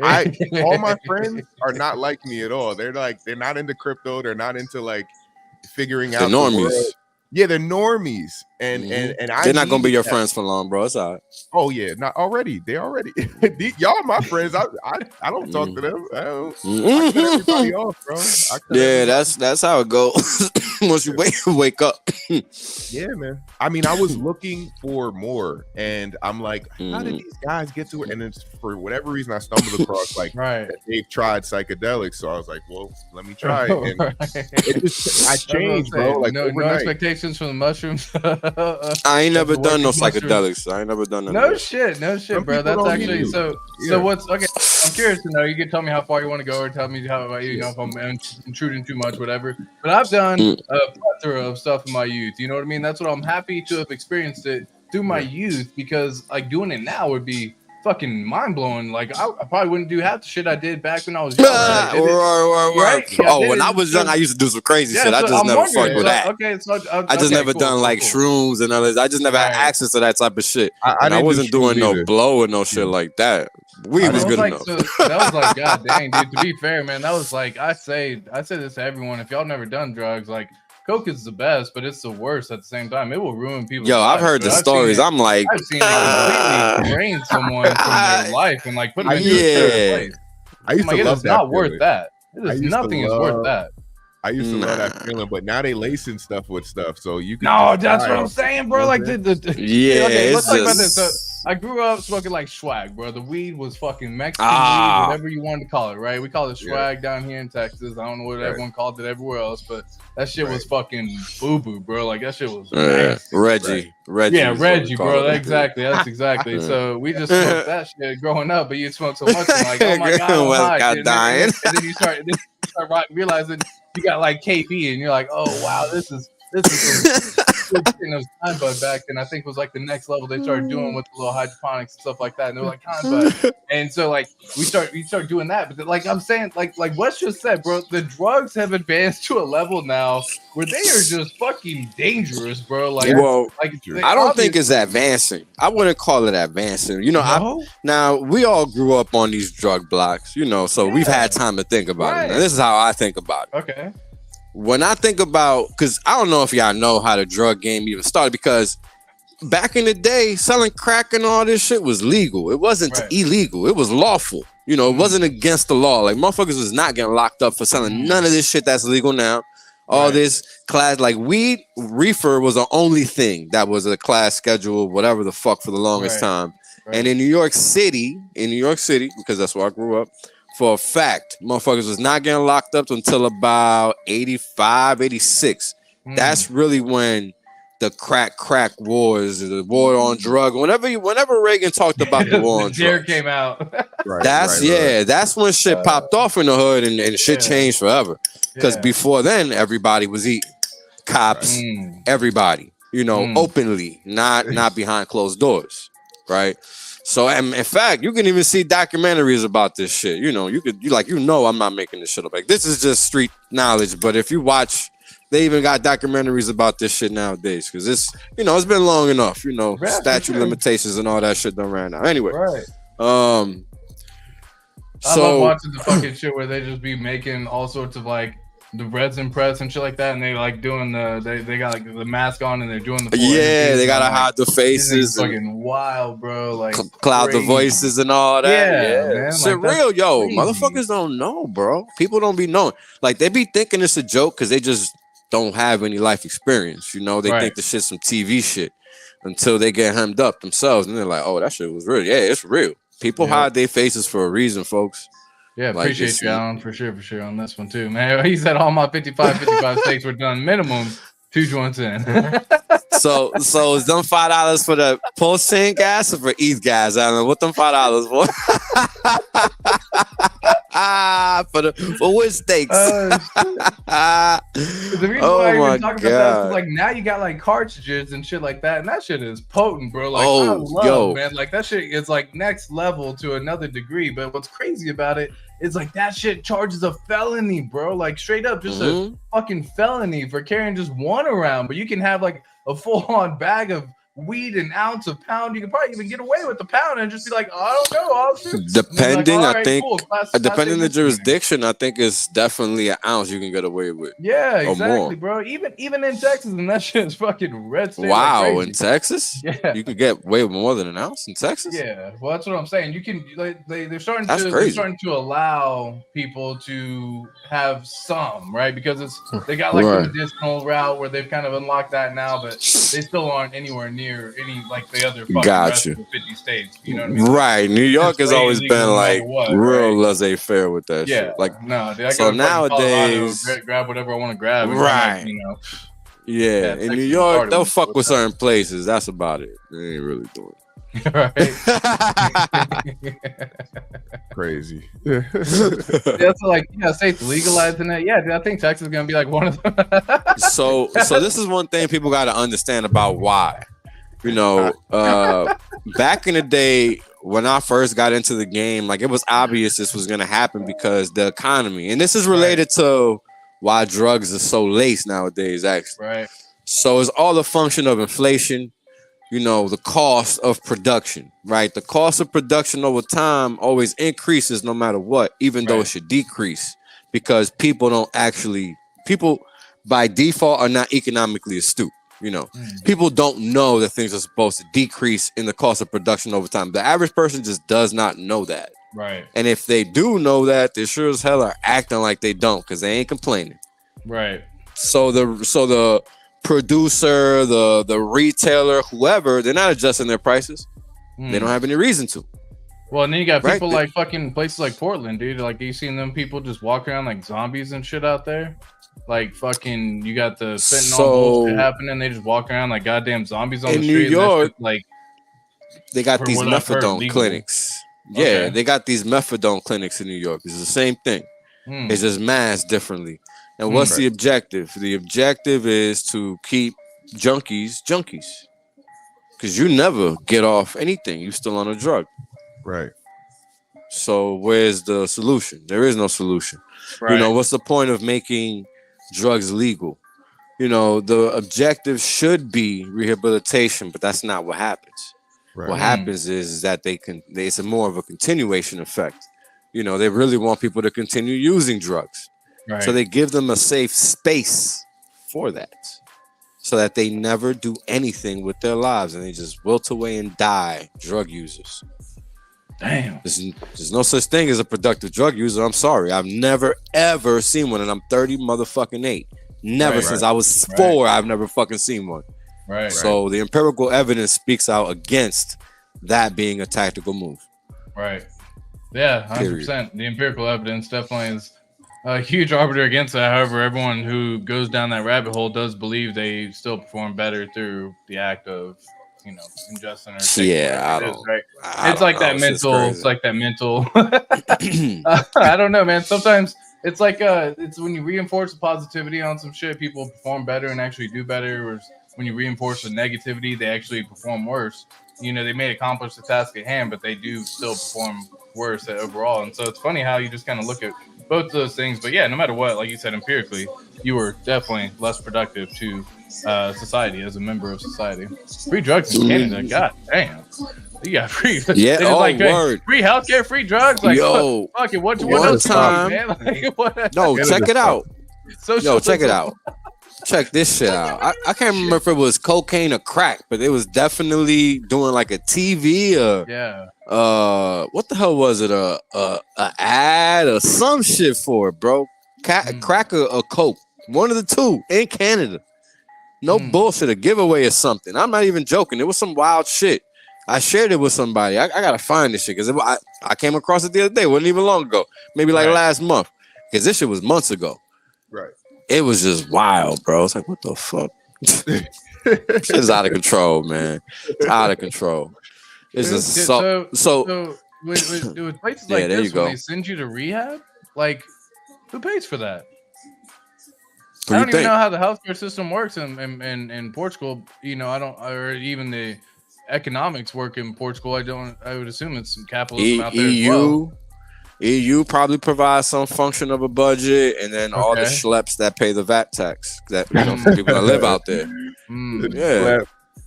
all my friends are not like me at all. They're not into crypto. They're not into like figuring out the normies. Yeah, they're normies, and they're not gonna be your friends for long, bro. It's all right. Oh yeah, not already. They already y'all my friends. I don't talk to them. I cut everybody off, bro. That's how it goes. Once you wake up. Yeah, man. I mean, I was looking for more, and I'm like, how did these guys get to it? And it's for whatever reason I stumbled across like they've tried psychedelics, so I was like, well, let me try it. And it just I changed, bro. Like no expectations from the mushrooms. I ain't never done no psychedelics. I ain't never done no shit, bro. That's actually so what's okay. I'm curious to know. You can tell me how far you want to go, or tell me how you know if I'm intruding too much, whatever. But I've done a plethora of stuff in my youth. You know what I mean? That's what I'm happy to have experienced it through my youth, because like doing it now would be fucking mind blowing. Like I probably wouldn't do half the shit I did back when I was young. When I was young, I used to do some crazy shit. I just never fucked with that. I just never done like shrooms and all this. I just never had access to that type of shit. I wasn't doing no blow and no shit like that. Weed was good enough. So that was like, god dang, dude. To be fair, man, that was like I say this to everyone. If y'all never done drugs, like coke is the best, but it's the worst at the same time. It will ruin people's lives. I've heard the stories. I'm like, I've seen it completely drain someone from their life and like put them in a place. I used to love that. It's not worth that. Nothing is worth that. I used to love that feeling, but now they lacing stuff with stuff, so you can. No, that's what I'm saying, bro. Like let's talk about this. So, I grew up smoking like swag, bro. The weed was fucking Mexican weed, whatever you wanted to call it, right? We call it swag down here in Texas. I don't know what everyone called it everywhere else, but that shit was fucking boo-boo, bro. Like that shit was Reggie. Yeah, Reggie, bro. Exactly. That's exactly. So we just smoked that shit growing up, but you smoke so much, like, oh my god, I'm dying. And then you start realizing you got like KP, and you're like, oh wow, this is some time bud back then. I think was like the next level they started doing with the little hydroponics and stuff like that. And they're like time bud, and so like we start doing that. But like I'm saying, like Wes just said, bro, the drugs have advanced to a level now where they are just fucking dangerous, bro. Like, I don't think it's advancing. I wouldn't call it advancing. You know, now we all grew up on these drug blocks, you know, so we've had time to think about it. And this is how I think about it. Okay. When I think about, because I don't know if y'all know how the drug game even started, because back in the day, selling crack and all this shit was legal. It wasn't illegal. It was lawful. You know, it wasn't against the law. Like, motherfuckers was not getting locked up for selling none of this shit that's legal now. All this class, like weed, reefer was the only thing that was a class schedule, whatever the fuck, for the longest time. And in New York City, because that's where I grew up, for a fact, motherfuckers was not getting locked up until about 85, 86. That's really when the crack wars, the war on drug, whenever Reagan talked about the war on drugs, came out. That's when shit popped off in the hood and shit changed forever. Because before then, everybody was eating. Cops, everybody, openly, not behind closed doors, right? So, in fact, you can even see documentaries about this shit. I'm not making this shit up. Like, this is just street knowledge. But if you watch, they even got documentaries about this shit nowadays. Because it's been long enough. Statute limitations and all that shit done ran out. Anyway, I love watching the fucking shit where they just be making all sorts of like the resin press and shit like that, and they like doing they got like the mask on and they're doing the they gotta hide the faces, fucking wild, bro. Like cloud the voices and all that. Man, shit, like, real, crazy. Motherfuckers don't know, bro. People don't be knowing. Like they be thinking it's a joke because they just don't have any life experience. They think the shit's some TV shit until they get hemmed up themselves, and they're like, "Oh, that shit was real." Yeah, it's real. People hide their faces for a reason, folks. Yeah, like, appreciate you, Alan, for sure on this one too, man. He said all my 55 stakes were done minimum 2 joints in. so it's them $5 for the Pulsechain gas or for ETH gas, Alan? What them $5 for? for which stakes? The reason why I even talking about that is like now you got like cartridges and shit like that, and that shit is potent, bro. Like I love, man, like that shit is like next level to another degree. But what's crazy about it is like that shit charges a felony, bro. Like straight up, just a fucking felony for carrying just one around. But you can have like a full-on bag of weed, an ounce, a pound. You can probably even get away with the pound and just be like, I don't know, I'll shoot. Depending, like, I think, cool. Depending on the jurisdiction, I think it's definitely an ounce you can get away with. Yeah, exactly, bro. Even in Texas, and that shit is fucking red state. Wow, like in Texas, you could get way more than an ounce in Texas. Yeah, well, that's what I'm saying. You can, like, they're starting to allow people to have some, right? Because they got like the medicinal route where they've kind of unlocked that now, but they still aren't anywhere near any like the other fucking rest of the 50 states. You know what I mean? Right. New York has always been like real laissez-faire with that shit. Like I so nowadays grab whatever I want to grab. Right. Yeah. In New York, they'll fuck with certain places. That's about it. They ain't really doing it. Right. Crazy. So like states legalizing it. Yeah, dude, I think Texas is gonna be like one of them. So this is one thing people got to understand about why. Back in the day when I first got into the game, like it was obvious this was gonna happen because the economy, and this is related to why drugs are so laced nowadays, actually. Right. So it's all a function of inflation. The cost of production, right? The cost of production over time always increases no matter what, even though it should decrease, because people by default are not economically astute. People don't know that things are supposed to decrease in the cost of production over time. The average person just does not know that. Right. And if they do know that, they sure as hell are acting like they don't because they ain't complaining. Right. So the producer, the retailer, whoever, they're not adjusting their prices. They don't have any reason to. Well, and then you got people like fucking places like Portland, dude. Like, you seen them people just walk around like zombies and shit out there? Like, fucking, you got the fentanyl bullshit happening. They just walk around like goddamn zombies on the street. In New York, like, they got these methadone clinics. Yeah, they got these methadone clinics in New York. It's the same thing. It's just masked differently. And what's the objective? The objective is to keep junkies. Because you never get off anything. You still on a drug. Right. So where's the solution? There is no solution. Right. What's the point of making drugs legal? The objective should be rehabilitation, but that's not what happens. Right. What happens is that it's more of a continuation effect. They really want people to continue using drugs. Right. So they give them a safe space for that, so that they never do anything with their lives and they just wilt away and die drug users. Damn. There's no such thing as a productive drug user. I'm sorry. I've never, ever seen one, and I'm 30 motherfucking 8. Never since I was 4, I've never fucking seen one. Right. So the empirical evidence speaks out against that being a tactical move. Right. Yeah, 100%. The empirical evidence definitely is a huge arbiter against that. However, everyone who goes down that rabbit hole does believe they still perform better through the act of, ingesting or it's like that mental. It's like that mental. I don't know, man. Sometimes it's like it's when you reinforce the positivity on some shit, people perform better and actually do better. Or when you reinforce the negativity, they actually perform worse. They may accomplish the task at hand, but they do still perform worse overall. And so it's funny how you just kind of look at both of those things. But yeah, no matter what, like you said, empirically, you were definitely less productive to society as a member of society. Free drugs in Canada, god damn. You got free, free healthcare, free drugs. Like, yo, fucking what else time, man? Like, what? No, check it out. Check it out. Check this shit out. I can't remember if it was cocaine or crack, but it was definitely doing like a TV what the hell was it? A ad or some shit for it, bro. Crack or coke. One of the two in Canada. No bullshit, a giveaway or something. I'm not even joking. It was some wild shit. I shared it with somebody. I gotta find this shit because I came across it the other day. It wasn't even long ago. Maybe like last month. Because this shit was months ago. Right. It was just wild, bro. It's like, what the fuck? Shit's out of control, man. It's out of control. It's just so with places like this, when they send you to rehab, like, who pays for that? I don't even know how the healthcare system works in Portugal. I don't, or even the economics work in Portugal. I would assume it's some capitalism out there as well. EU probably provides some function of a budget, and then all the schleps that pay the VAT tax that for people that live out there.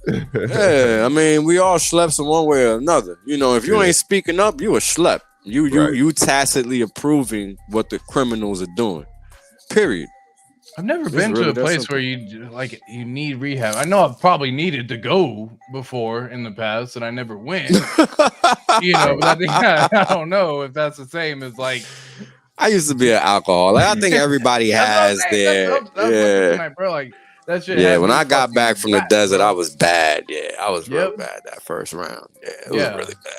Yeah, I mean, we all schleps in one way or another. If you ain't speaking up, you a schlep. You tacitly approving what the criminals are doing. Period. I've never been to a place where you need rehab. I know I've probably needed to go before in the past, and I never went. But I think I don't know if that's the same as like. I used to be an alcoholic. I think everybody has their bro. Like that shit. Yeah, when I got back from the desert, I was bad. Yeah, I was real bad that first round. Yeah, it was really bad.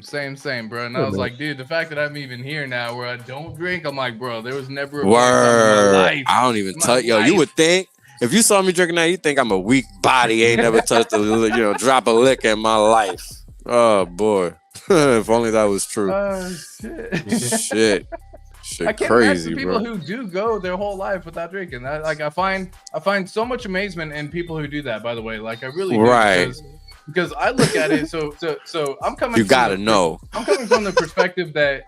Same, bro. And I was like, dude, the fact that I'm even here now where I don't drink, I'm like, bro, there was never a word. In my life. I don't even touch. Yo, you would think if you saw me drinking that, you think I'm a weak body. Ain't never touched a drop of liquor in my life. Oh boy, if only that was true. Shit. I can't imagine people who do go their whole life without drinking. I find so much amazement in people who do that. By the way, like I really do, because I look at it. So I'm coming. You gotta know. I'm coming from the perspective that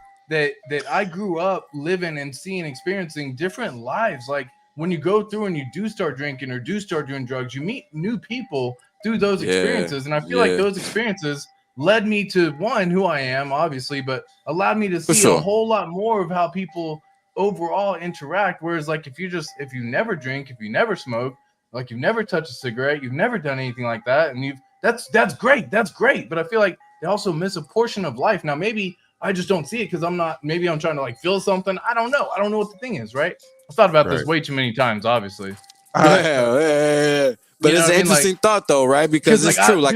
I grew up living and seeing, experiencing different lives. Like when you go through and you do start drinking or do start doing drugs, you meet new people through those experiences, and I feel like those experiences led me to who I am, obviously, but allowed me to see a whole lot more of how people overall interact. Whereas like if you never drink, if you never smoke, like you've never touched a cigarette, you've never done anything like that, and that's great. But I feel like they also miss a portion of life. Now maybe I just don't see it because I'm trying to like feel something. I don't know what the thing is, right? I've thought about this way too many times, obviously. Yeah. But it's an interesting thought though, right? Because it's true.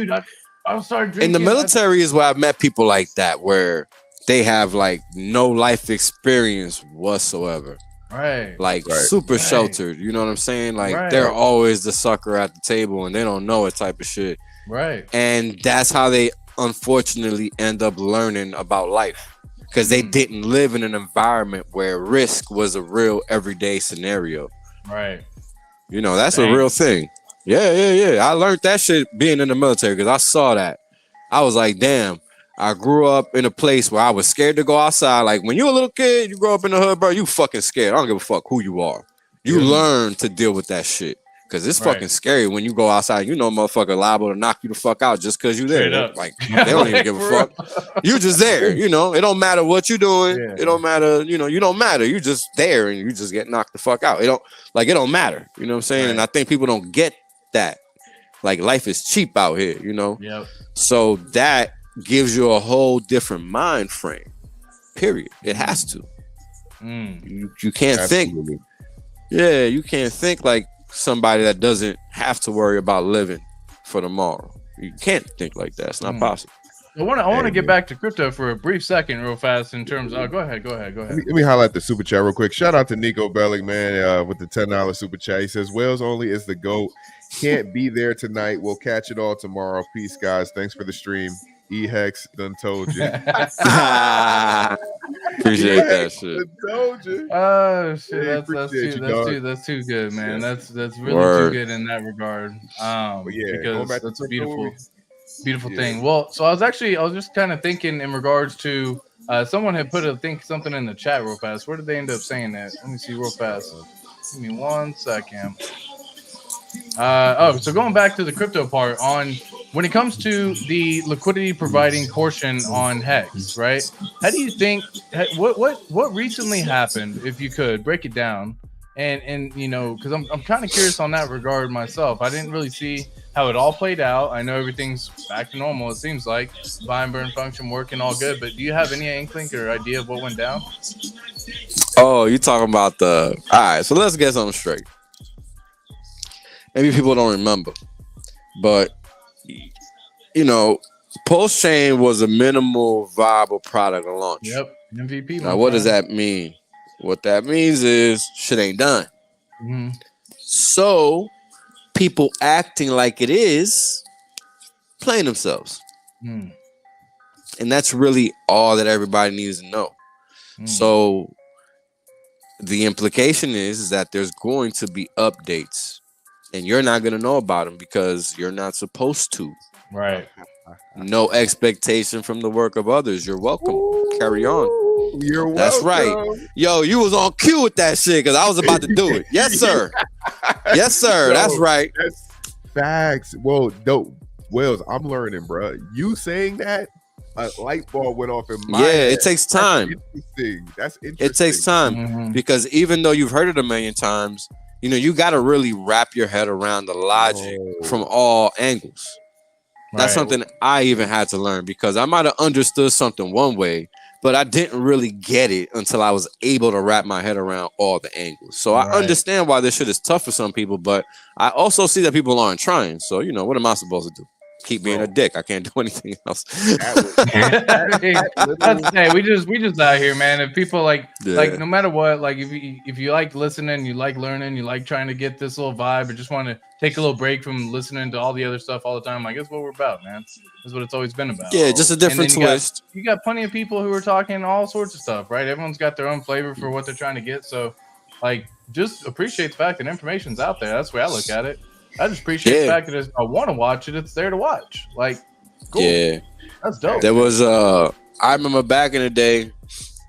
I started drinking. In the military is where I've met people like that, where they have like no life experience whatsoever. Right. Like super sheltered. You know what I'm saying? Like they're always the sucker at the table and they don't know it type of shit. Right. And that's how they unfortunately end up learning about life. Because they didn't live in an environment where risk was a real everyday scenario. Right. That's a real thing. Yeah. I learned that shit being in the military because I saw that. I was like, damn, I grew up in a place where I was scared to go outside. Like when you're a little kid, you grow up in the hood, bro, you fucking scared. I don't give a fuck who you are. You learn to deal with that shit. Because it's fucking scary when you go outside. Motherfucker liable to knock you the fuck out just because you there. Like, they don't even give a fuck. You just there, It don't matter what you doing. Yeah. It don't matter, you don't matter. You just there and you just get knocked the fuck out. It don't matter. You know what I'm saying? Right. And I think people don't get that. Like, life is cheap out here, Yep. So that gives you a whole different mind frame. Period. It has to. You can't think. Yeah, you can't think like somebody that doesn't have to worry about living for tomorrow. You can't think like that. It's not possible. I want to get back to crypto for a brief second, real fast. In terms, go ahead. Let me highlight the super chat real quick. Shout out to Nico Bellic, man, with the $10 super chat. He says, "Wales only is the GOAT. Can't be there tonight. We'll catch it all tomorrow. Peace, guys. Thanks for the stream. HEX done told you." Appreciate that shit. Told you. Oh shit, that's too good, man. That's really too good in that regard. Because that's a beautiful thing. Well, so I was just kind of thinking in regards to someone had put something in the chat real fast. Where did they end up saying that? Let me see real fast. Give me 1 second. So going back to the crypto part, on when it comes to the liquidity providing portion on HEX, right? How do you think what recently happened? If you could break it down, and you know, because I'm kind of curious on that regard myself. I didn't really see how it all played out. I know everything's back to normal. It seems like buy and burn function working all good, but do you have any inkling or idea of what went down? Oh, you talking about all right? So let's get something straight. Maybe people don't remember, but you know, Pulsechain was a minimal viable product to launch. Yep, MVP. Now, what does that mean? What that means is shit ain't done. Mm-hmm. So people acting like it is, playing themselves, and that's really all that everybody needs to know. So the implication is that there's going to be updates. And you're not going to know about them because you're not supposed to. Right. No expectation from the work of others. You're welcome. Carry on. You're welcome. That's right. Yo, you was on cue with that shit because I was about to do it. Yes, sir. Yes, sir. Yo, that's right. That's facts. Well, dope. Wells, I'm learning, bro. You saying that, a light bulb went off in my head. It takes time. That's interesting. It takes time because even though you've heard it a million times, you know, you got to really wrap your head around the logic from all angles. That's something I even had to learn because I might have understood something one way, but I didn't really get it until I was able to wrap my head around all the angles. So I understand why this shit is tough for some people, but I also see that people aren't trying. So, you know, what am I supposed to do? Keep being a dick. I can't do anything else. Hey, we just out here, man. If people like no matter what, like if you like listening, you like learning, you like trying to get this little vibe, or just want to take a little break from listening to all the other stuff all the time, like that's what we're about, man. That's what it's always been about. Yeah, just a different twist. You got plenty of people who are talking all sorts of stuff, right? Everyone's got their own flavor for what they're trying to get. So, like, just appreciate the fact that information's out there. That's the way I look at it. I just appreciate the fact that if I want to watch it, it's there to watch. Like, cool. Yeah, that's dope. There was I remember back in the day,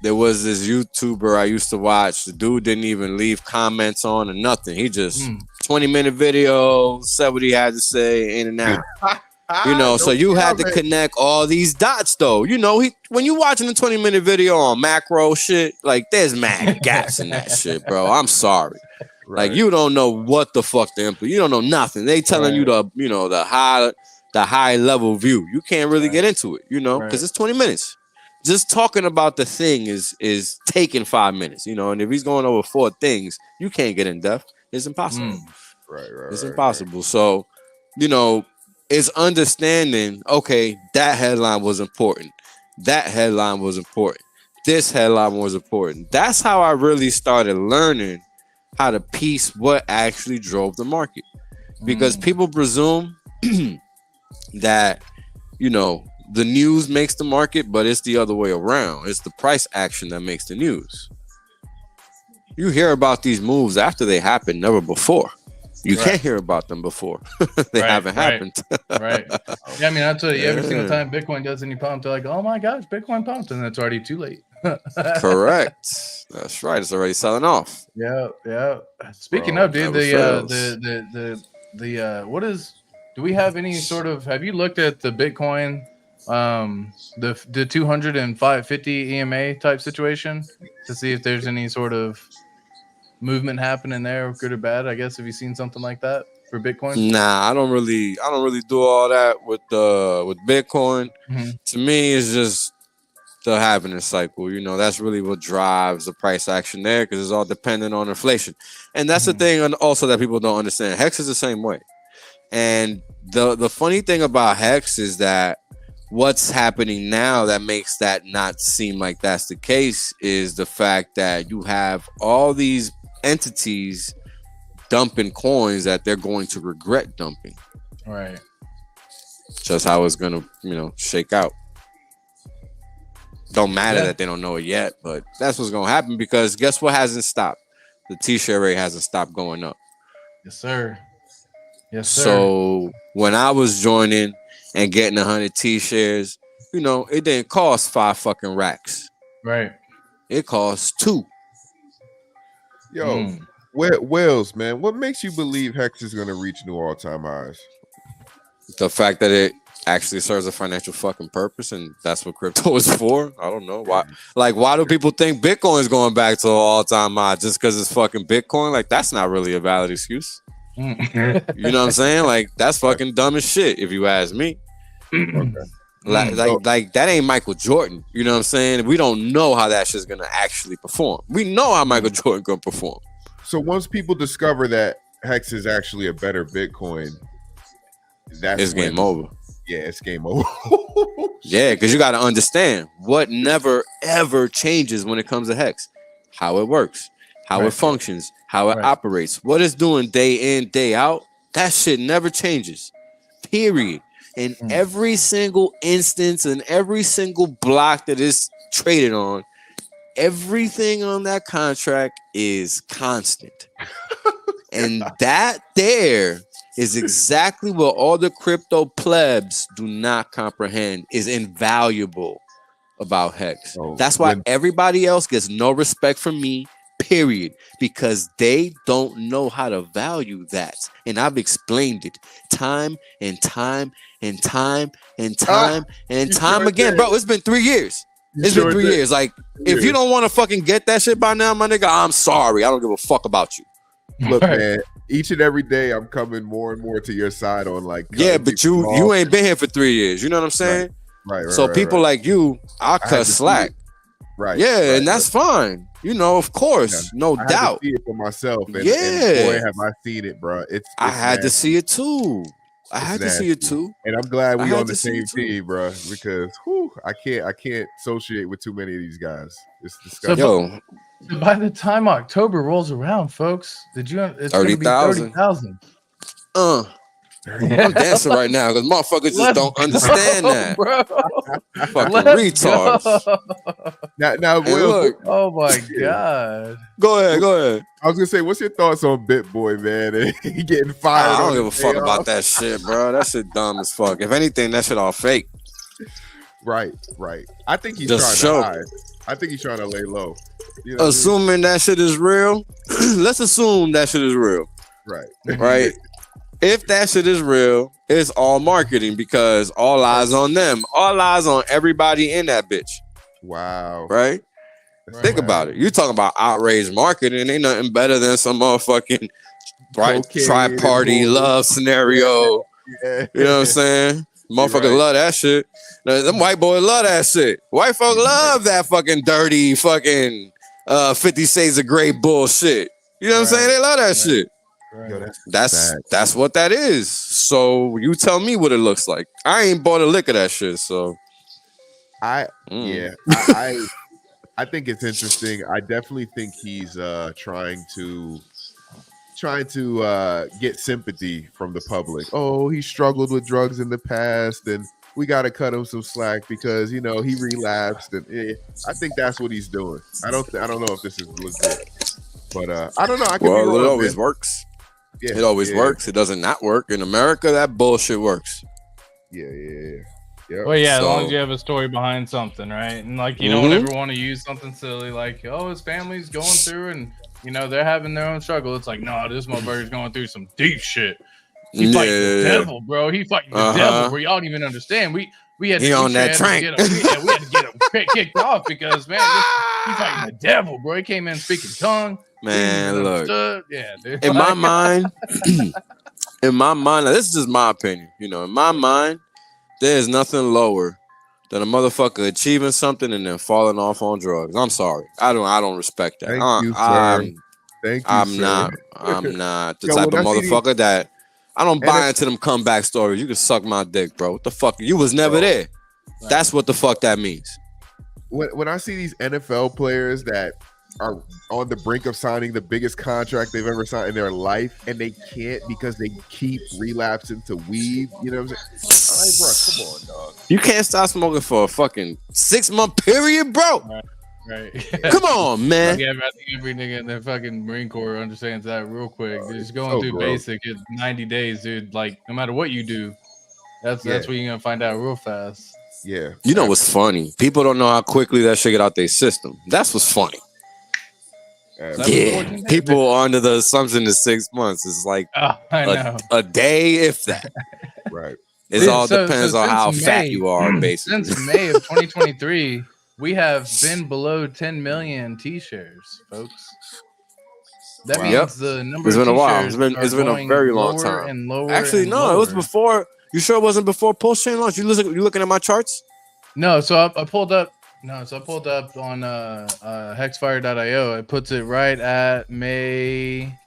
there was this YouTuber I used to watch. The dude didn't even leave comments on or nothing. He just 20-minute video, said what he had to say, in and out. You know, so you had to connect all these dots, though. You know, when you watching a 20-minute video on macro shit, like there's mad gaps in that shit, bro. I'm sorry. Right. Like you don't know what the fuck you don't know nothing. They telling you the high level view. You can't really get into it, you know, because it's 20 minutes. Just talking about the thing is taking 5 minutes, you know. And if he's going over 4 things, you can't get in depth. It's impossible. It's impossible. So, you know, it's understanding. Okay, that headline was important. That headline was important. This headline was important. That's how I really started learning how to piece what actually drove the market, because people presume that, you know, the news makes the market, but it's the other way around. It's the price action that makes the news. You hear about these moves after they happen, never before. You can't hear about them before. They haven't happened. Yeah, I mean, I'll tell you, every single time Bitcoin does any pump, they're like, oh my gosh, Bitcoin pumped, and it's already too late. Correct. That's right. It's already selling off. Yeah. Speaking of, dude, what is? Do we have any sort of? Have you looked at the Bitcoin, the 250 EMA type situation to see if there's any sort of movement happening there, good or bad? I guess have you seen something like that for Bitcoin? Nah, I don't really do all that with Bitcoin. To me, it's just the halving cycle. You know, that's really what drives the price action there because it's all dependent on inflation. And that's the thing also that people don't understand. HEX is the same way. And the funny thing about HEX is that what's happening now that makes that not seem like that's the case is the fact that you have all these entities dumping coins that they're going to regret dumping. Right. Just how it's gonna, shake out. Don't matter that they don't know it yet, but that's what's gonna happen because guess what hasn't stopped? The T-share rate hasn't stopped going up. Yes, sir. Yes, sir. So when I was joining and getting 100 T-shares, it didn't cost 5 fucking racks. Right. It cost 2. Yo, Wells, man, what makes you believe HEX is gonna reach new all-time highs? The fact that it actually serves a financial fucking purpose, and that's what crypto is for. I don't know why. Like, why do people think Bitcoin is going back to an all-time high just because it's fucking Bitcoin? Like, that's not really a valid excuse. You know what I'm saying? Like, that's fucking dumb as shit, if you ask me. Like that ain't Michael Jordan. You know what I'm saying? We don't know how that shit's gonna actually perform. We know how Michael Jordan gonna perform. So once people discover that HEX is actually a better Bitcoin, it's game over. Yeah, it's game over. Yeah, because you got to understand what never ever changes when it comes to HEX. How it works, how it functions, how it operates, what it's doing day in, day out. That shit never changes. Period. In every single instance and every single block that is traded on, everything on that contract is constant. And that there is exactly what all the crypto plebs do not comprehend is invaluable about HEX. That's why everybody else gets no respect from me, period, because they don't know how to value that. And I've explained it time and time and time and time and time again. Bro, it's been 3 years. It's been 3 years. Like, if you don't want to fucking get that shit by now, my nigga, I'm sorry. I don't give a fuck about you. Look, man, each and every day I'm coming more and more to your side on like but you ain't been here for 3 years. You know what I'm saying? Right. So people like you, I'll cut slack. Right. Yeah, and that's fine. Of course, no doubt. I had to see it for myself. And, and boy, have I seen it, bro. I had to see it too. I had to see it too. And I'm glad we on the same team, bro, because I can't associate with too many of these guys. It's disgusting. So by the time October rolls around, folks, it's 30,000. 30,000. I'm dancing right now because motherfuckers just don't understand that. Bro. Fucking retards. Now, look. Oh my god. Go ahead. I was gonna say, what's your thoughts on BitBoy, man? He getting fired. I don't give a fuck about that shit, bro. That shit dumb as fuck. If anything, that shit all fake. Right. I think he's just trying to hide. I think he's trying to lay low. Assuming that shit is real, let's assume that shit is real. Right. If that shit is real, it's all marketing because all eyes on them, all eyes on everybody in that bitch. Wow. Right? Think about it. You talking about outraged marketing, ain't nothing better than some motherfucking tri-party love scenario. You know what I'm saying? Motherfuckers love that shit. Them white boys love that shit. White folk love that fucking dirty fucking 50 Shades of Grey bullshit. You know what I'm saying? They love that shit. Yo, that's what that is. So you tell me what it looks like. I ain't bought a lick of that shit. So I think it's interesting. I definitely think he's trying to get sympathy from the public. Oh, he struggled with drugs in the past, and we got to cut him some slack because he relapsed, and I think that's what he's doing. I don't know if this is legit, but I don't know. I could be wrong, it always works. Yeah, it always works. It doesn't not work in America. That bullshit works. Yeah. Well, yeah, as long as you have a story behind something, right? And like you don't ever want to use something silly like, his family's going through and they're having their own struggle. It's like, no, this motherfucker's going through some deep shit. He fighting the devil, bro. He fighting the devil, bro. Y'all don't even understand. We had to on that train. We had to get him kicked off because man, he fighting the devil, bro. He came in speaking tongue. Man, look. Dude. In my mind, now, this is just my opinion. In my mind, there is nothing lower than a motherfucker achieving something and then falling off on drugs. I'm sorry. I don't respect that. Thank you, sir. Thank you, I'm sir. not the type of motherfucker that I don't buy into them comeback stories. You can suck my dick, bro. What the fuck? You was never there. That's what the fuck that means. When I see these NFL players that are on the brink of signing the biggest contract they've ever signed in their life, and they can't because they keep relapsing to weed, you know what I'm saying? All right, bro, come on, dog. You can't stop smoking for a fucking 6-month period, bro. Right. Come on, man. Yeah, I think every nigga in the fucking Marine Corps understands that real quick. Just going through basic, it's 90 days, dude. Like, no matter what you do, that's what you're gonna find out real fast. Yeah. You know what's funny? People don't know how quickly that shit get out their system. That's what's funny. Yeah, people are under the assumption of 6 months. It's like a day, if that. Right. It all depends on how fat you are, basically. Since May of 2023, we have been below 10 million T-shares, folks. That means the number of T-shares it's been a very long time. And lower Actually, no, it was before. You sure it wasn't before Pulsechain launch? You looking at my charts? No, so I pulled up. No, so I pulled up on hexfire.io. It puts it right at May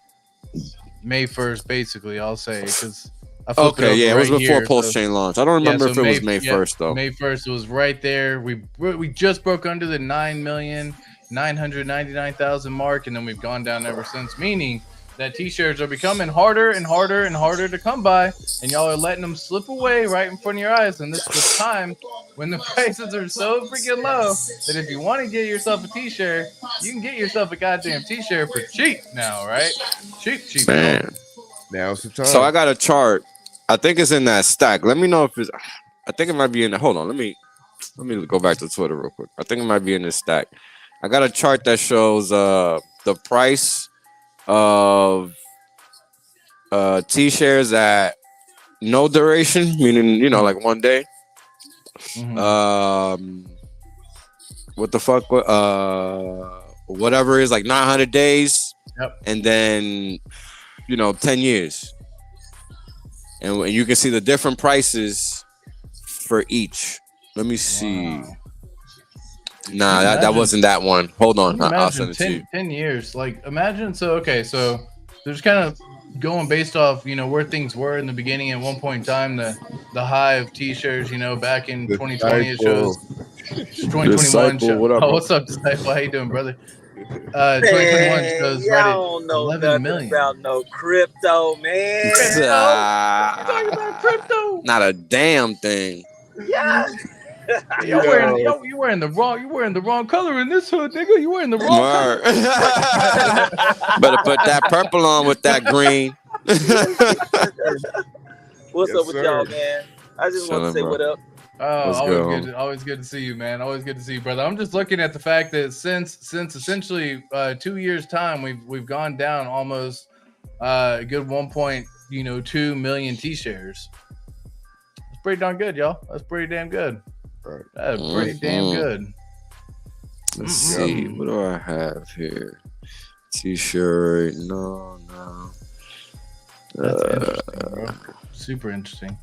1st, basically. I'll say because it was before Pulsechain launch. I don't remember if it was May 1st though. May 1st was right there. We just broke under the 9,999,000 mark, and then we've gone down ever since. Meaning that T-shirts are becoming harder and harder and harder to come by, and y'all are letting them slip away right in front of your eyes. And this is the time when the prices are so freaking low that if you want to get yourself a T-shirt, you can get yourself a goddamn T-shirt for cheap now, right? Cheap, man. Now's the time. So I got a chart. I think it's in that stack. Let me know if it's. I think it might be in the. Hold on. Let me go back to Twitter real quick. I think it might be in this stack. I got a chart that shows the price of T-shares at no duration, meaning like 1 day. Mm-hmm. What the fuck? Whatever is like 900 days, and then 10 years, and you can see the different prices for each. Let me see. Wow. Nah, that wasn't that one. Hold on, I'll send it to you. 10 years, like imagine. So they're just kind of going based off, where things were in the beginning. At one point in time, the high of T-shirts, back in 2020, it shows 2021. What's up, Disciple? How you doing, brother? 2021 shows right at 11 million. About no crypto, man. Talking about crypto? Not a damn thing. Yeah. You wearing the wrong color in this hood, nigga. You wearing the wrong color. Better put that purple on with that green. What's up with y'all, man? I just want to say what up. Oh, always good to see you, man. Always good to see you, brother. I'm just looking at the fact that since essentially 2 years time, we've gone down almost a good 1.2 million T-shares. That's pretty darn good, y'all. That's pretty damn good. That's pretty damn good. Let's see. What do I have here? T-shirt. No. That's interesting, bro. Super interesting.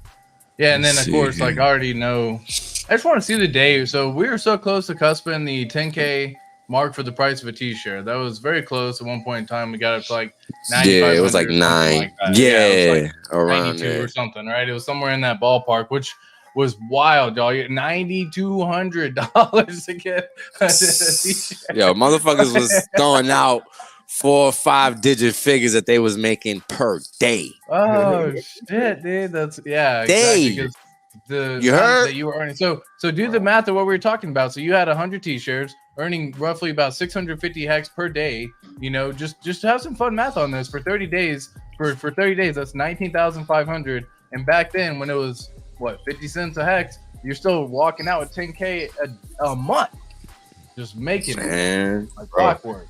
Yeah, and then of course, like I already know. I just want to see the day. So we were so close to cusping the 10K mark for the price of a T-shirt. That was very close at one point in time. We got up to like 9,500. Yeah, it was like 9. Like it was like around 92 there. Or something, right? It was somewhere in that ballpark, which was wild, y'all. $9,200 to get a T-shirt. Yo, motherfuckers was throwing out 4 or 5 digit figures that they was making per day. Oh shit, dude. That's exactly, because you heard that you were earning. So do the math of what we were talking about. So you had 100 T-shirts, earning roughly about 650 hex per day. Just have some fun math on this for 30 days. For 30 days, that's 19,500. And back then, when it was 50 cents a hex, you're still walking out with 10K a month, just making it like clockwork.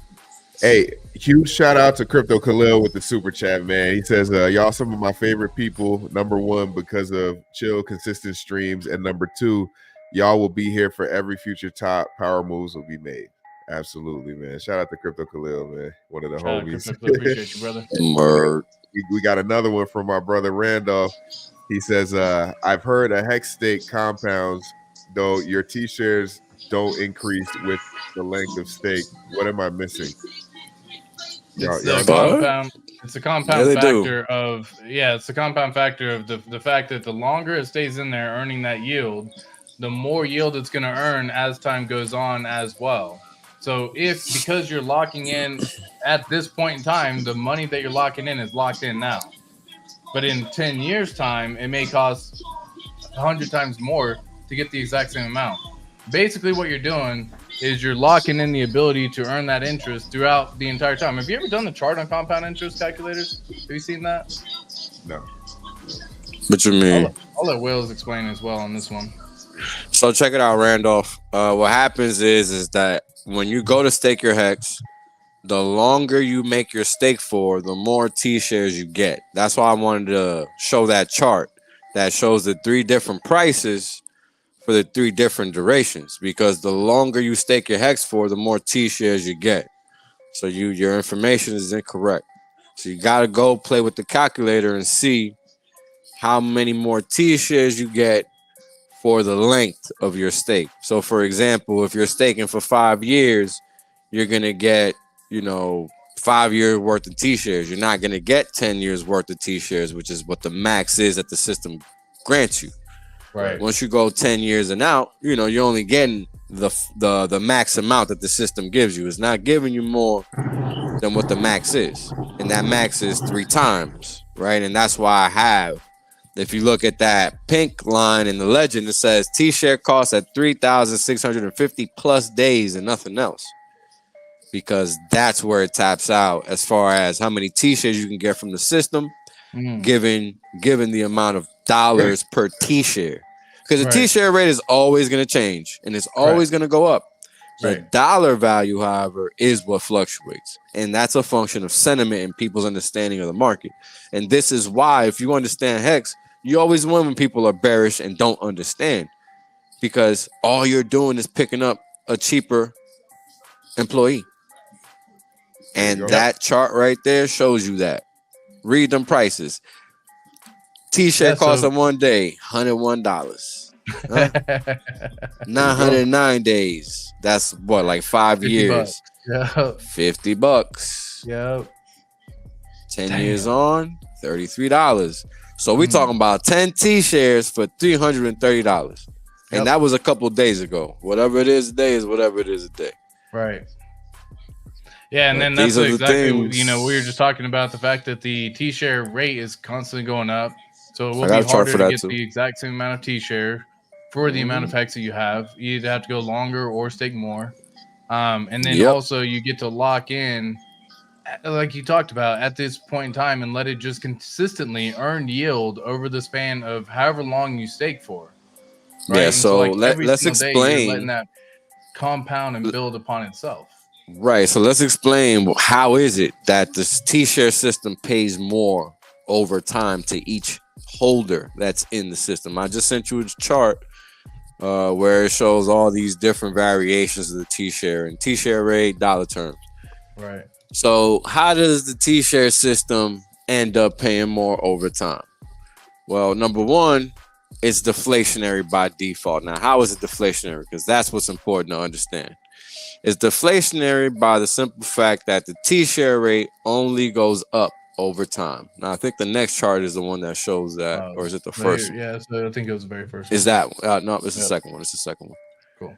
Hey, huge shout out to Crypto Khalil with the super chat, man. He says, y'all some of my favorite people. Number 1, because of chill, consistent streams. And number 2, y'all will be here for every future top power moves will be made. Absolutely, man. Shout out to Crypto Khalil, man. One of the homies. Appreciate you, brother. We got another one from our brother Randolph. He says, I've heard a HEX Stake compounds though your T shares don't increase with the length of stake. What am I missing? It's the compound. It's a compound factor of it's the compound factor of the fact that the longer it stays in there earning that yield, the more yield it's going to earn as time goes on as well. So because you're locking in at this point in time, the money that you're locking in is locked in now. But in 10 years time, it may cost 100 times more to get the exact same amount. Basically what you're doing is you're locking in the ability to earn that interest throughout the entire time. Have you ever done the chart on compound interest calculators? Have you seen that? No. What you mean? I'll let Wills explain as well on this one. So check it out, Randolph. What happens is that when you go to stake your HEX, the longer you make your stake for, the more T shares you get. That's why I wanted to show that chart that shows the 3 different prices for the 3 different durations, because the longer you stake your HEX for, the more T shares you get. So your information is incorrect. So you got to go play with the calculator and see how many more T shares you get for the length of your stake. So for example, if you're staking for 5 years, you're going to get, 5 years worth of T shares. You're not going to get 10 years worth of T shares, which is what the max is that the system grants you. Right. Once you go 10 years and out, you're only getting the max amount that the system gives you. It's not giving you more than what the max is. And that max is 3 times, right? And that's why I have, if you look at that pink line in the legend, it says T-share costs at 3,650 plus days and nothing else. Because that's where it taps out as far as how many T-shares you can get from the system, given the amount of dollars per T-share. Because the T-share rate is always going to change and it's always going to go up. The dollar value, however, is what fluctuates. And that's a function of sentiment and people's understanding of the market. And this is why, if you understand HEX, you always win when people are bearish and don't understand. Because all you're doing is picking up a cheaper employee. And that chart right there shows you that. Read them prices. T-shirt costs in 1 day, $101. 909 days. That's what, like 5 years. Yep. $50. Yep. 10 years on, $33. So we talking about 10 T-shares for $330. And that was a couple days ago. Whatever it is today is whatever it is today. Right. Yeah, and then that's exactly, we were just talking about the fact that the T-share rate is constantly going up. So it will be harder to get the exact same amount of T-share for the amount of HEX that you have. You either have to go longer or stake more. And then also you get to lock in, like you talked about, at this point in time and let it just consistently earn yield over the span of however long you stake for. Right? Yeah, so let's explain. Letting that compound and build upon itself. Right. So let's explain how is it that this T-share system pays more over time to each holder that's in the system. I just sent you a chart where it shows all these different variations of the T-share and T-share rate, dollar terms. Right. So how does the T-share system end up paying more over time? Well, number one, it's deflationary by default. Now, how is it deflationary? Because that's what's important to understand. It's deflationary by the simple fact that the T-share rate only goes up over time. Now, I think the next chart is the one that shows that, or is it the first one? Yeah, so I think it was the very first one. Is that no, it's the second one. It's the second one. Cool.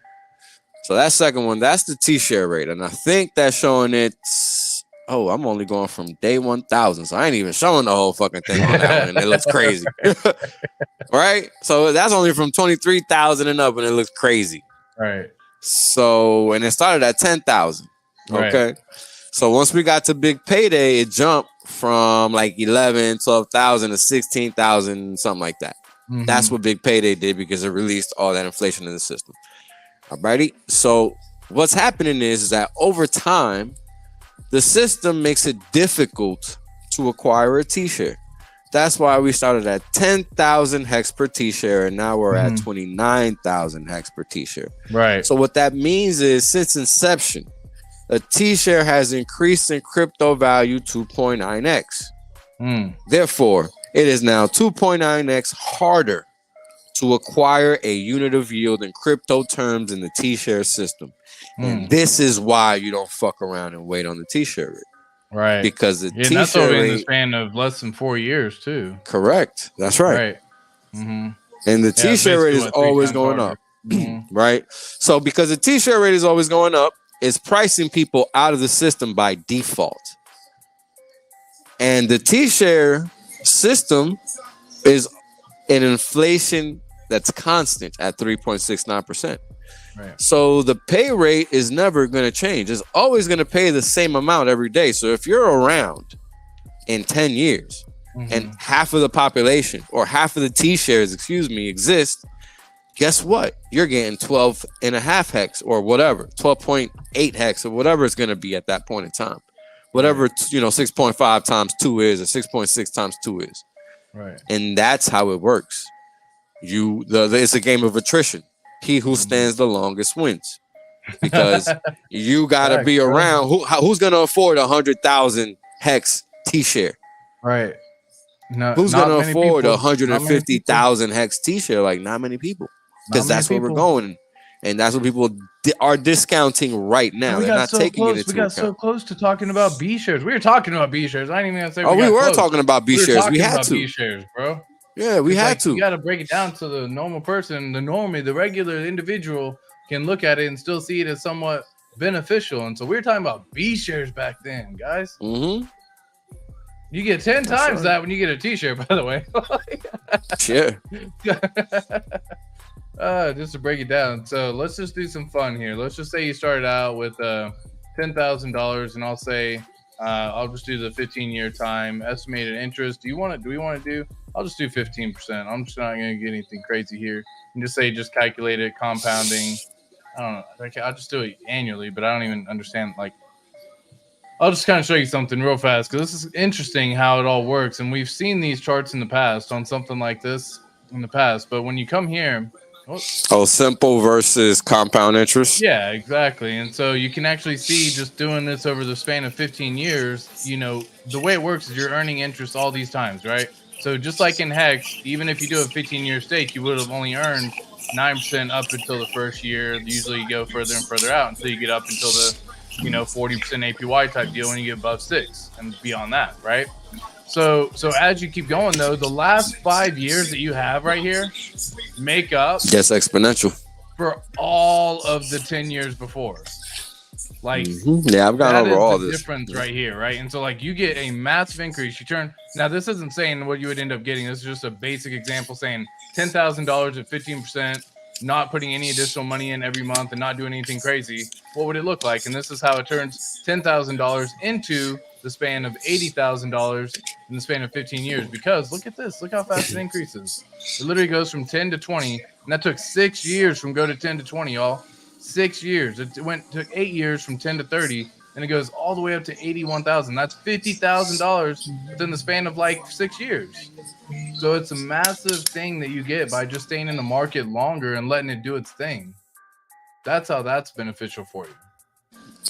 So that second one, that's the T-share rate. And I think that's showing it's, I'm only going from day 1,000. So I ain't even showing the whole fucking thing on that one. And it looks crazy. Right? So that's only from 23,000 and up and it looks crazy. Right. So, and it started at 10,000. Okay. Right. So once we got to big payday, it jumped from like 11, 12,000 to 16,000, something like that. Mm-hmm. That's what big payday did because it released all that inflation in the system. Alrighty. So what's happening is that over time, the system makes it difficult to acquire a T-share. That's why we started at 10,000 HEX per T-share, and now we're at 29,000 HEX per T-share. Right. So what that means is since inception, a T-share has increased in crypto value 2.9x. Therefore, it is now 2.9x harder to acquire a unit of yield in crypto terms in the T-share system. And this is why you don't fuck around and wait on the T-share rate. Right. Because the T-share that's only rate, in the span of less than 4 years too. Correct. That's right. Mm-hmm. And the T-share rate is always going up. Right? So because the T-share rate is always going up, it's pricing people out of the system by default. And the T-share system is an inflation that's constant at 3.69%. Right. So the pay rate is never going to change. It's always going to pay the same amount every day. So if you're around in 10 years and half of the population or half of the T-shares, exist, guess what? You're getting 12.5 hex or whatever, 12.8 hex or whatever it's going to be at that point in time. Whatever, 6.5 times 2 is or 6.6 times 2 is. Right. And that's how it works. It's a game of attrition. He who stands the longest wins. Because you got to be around. Who's going to afford 100,000 hex T-share? Right. No, who's going to afford 150,000 hex T-share? Like, not many people. Because that's where we're going. And that's what people are discounting right now. They're not taking it into account. We got so close to talking about B shares. We were talking about B shares. I didn't even say we were talking about B shares. We had to. B shares, bro. Yeah, we had to. You got to break it down so the normal person, the regular individual can look at it and still see it as somewhat beneficial. And so we were talking about B shares back then, guys. You get 10 times that when you get a T-share, by the way. Sure. Just to break it down. So let's just do some fun here. Let's just say you started out with $10,000, and I'll say I'll just do the 15-year time estimated interest. Do we want to do? I'll just do 15%. I'm just not going to get anything crazy here. And just calculate it compounding. I don't know. I'll just do it annually, but I don't even understand. I'll just kind of show you something real fast because this is interesting how it all works. And we've seen these charts in the past on something like this in the past. But when you come here, simple versus compound interest. Yeah, exactly. And so you can actually see just doing this over the span of 15 years, the way it works is you're earning interest all these times, right? So just like in HEX, even if you do a 15-year stake, you would have only earned 9% up until the first year. Usually you go further and further out until you get up until the 40% APY type deal when you get above 6 and beyond that, right? So as you keep going though, the last 5 years that you have right here make up exponential for all of the 10 years before. Yeah, I've gone over all this difference right here, right? And so you get a massive increase. Now this isn't saying what you would end up getting. This is just a basic example saying $10,000 at 15%, not putting any additional money in every month and not doing anything crazy. What would it look like? And this is how it turns $10,000 into the span of $80,000 in the span of 15 years. Because look at this, look how fast it increases. It literally goes from 10 to 20, and that took 6 years from go to 10 to 20, y'all. 6 years. It took 8 years from 10 to 30, and it goes all the way up to 81,000. That's $50,000 within the span of 6 years. So it's a massive thing that you get by just staying in the market longer and letting it do its thing. That's how that's beneficial for you.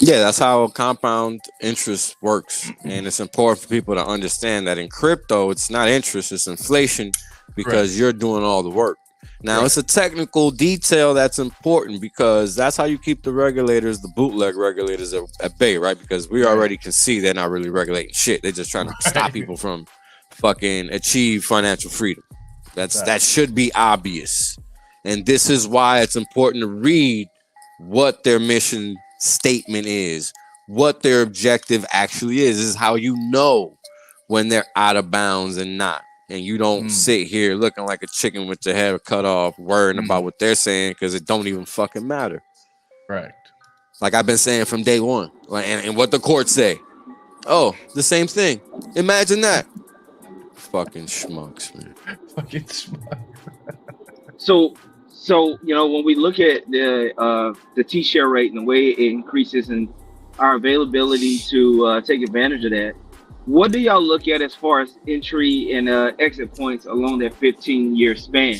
Yeah, that's how compound interest works. And it's important for people to understand that in crypto, it's not interest, it's inflation because you're doing all the work. Now, it's a technical detail that's important because that's how you keep the regulators, the bootleg regulators at bay, right? Because we already can see they're not really regulating shit. They're just trying to stop people from fucking achieve financial freedom. That should be obvious. And this is why it's important to read what their mission statement is, what their objective actually is. This is how you know when they're out of bounds and not. And you don't sit here looking like a chicken with your head cut off, worrying about what they're saying because it don't even fucking matter. Right. Like I've been saying from day one. And what the courts say. Oh, the same thing. Imagine that. Fucking schmucks, man. Fucking schmucks. So when we look at the T-share rate and the way it increases and our availability to take advantage of that, what do y'all look at as far as entry and exit points along that 15-year span?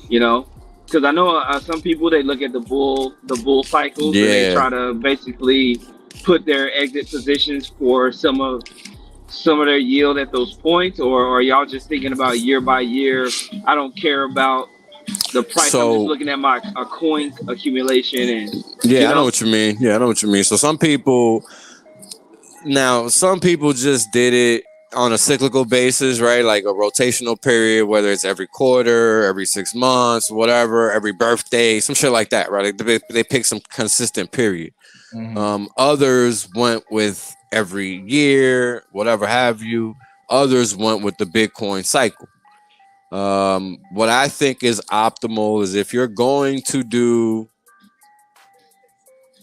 Because I know some people, they look at the bull cycles and they try to basically put their exit positions for some of their yield at those points, or are y'all just thinking about year by year? I don't care about the price. So, I'm just looking at my coin accumulation and I know what you mean. Yeah, I know what you mean. So some people just did it on a cyclical basis, right? Like a rotational period, whether it's every quarter, every 6 months, whatever, every birthday, some shit like that, right? Like they pick some consistent period. Others went with every year, whatever have you. Others went with the Bitcoin cycle. What I think is optimal is if you're going to do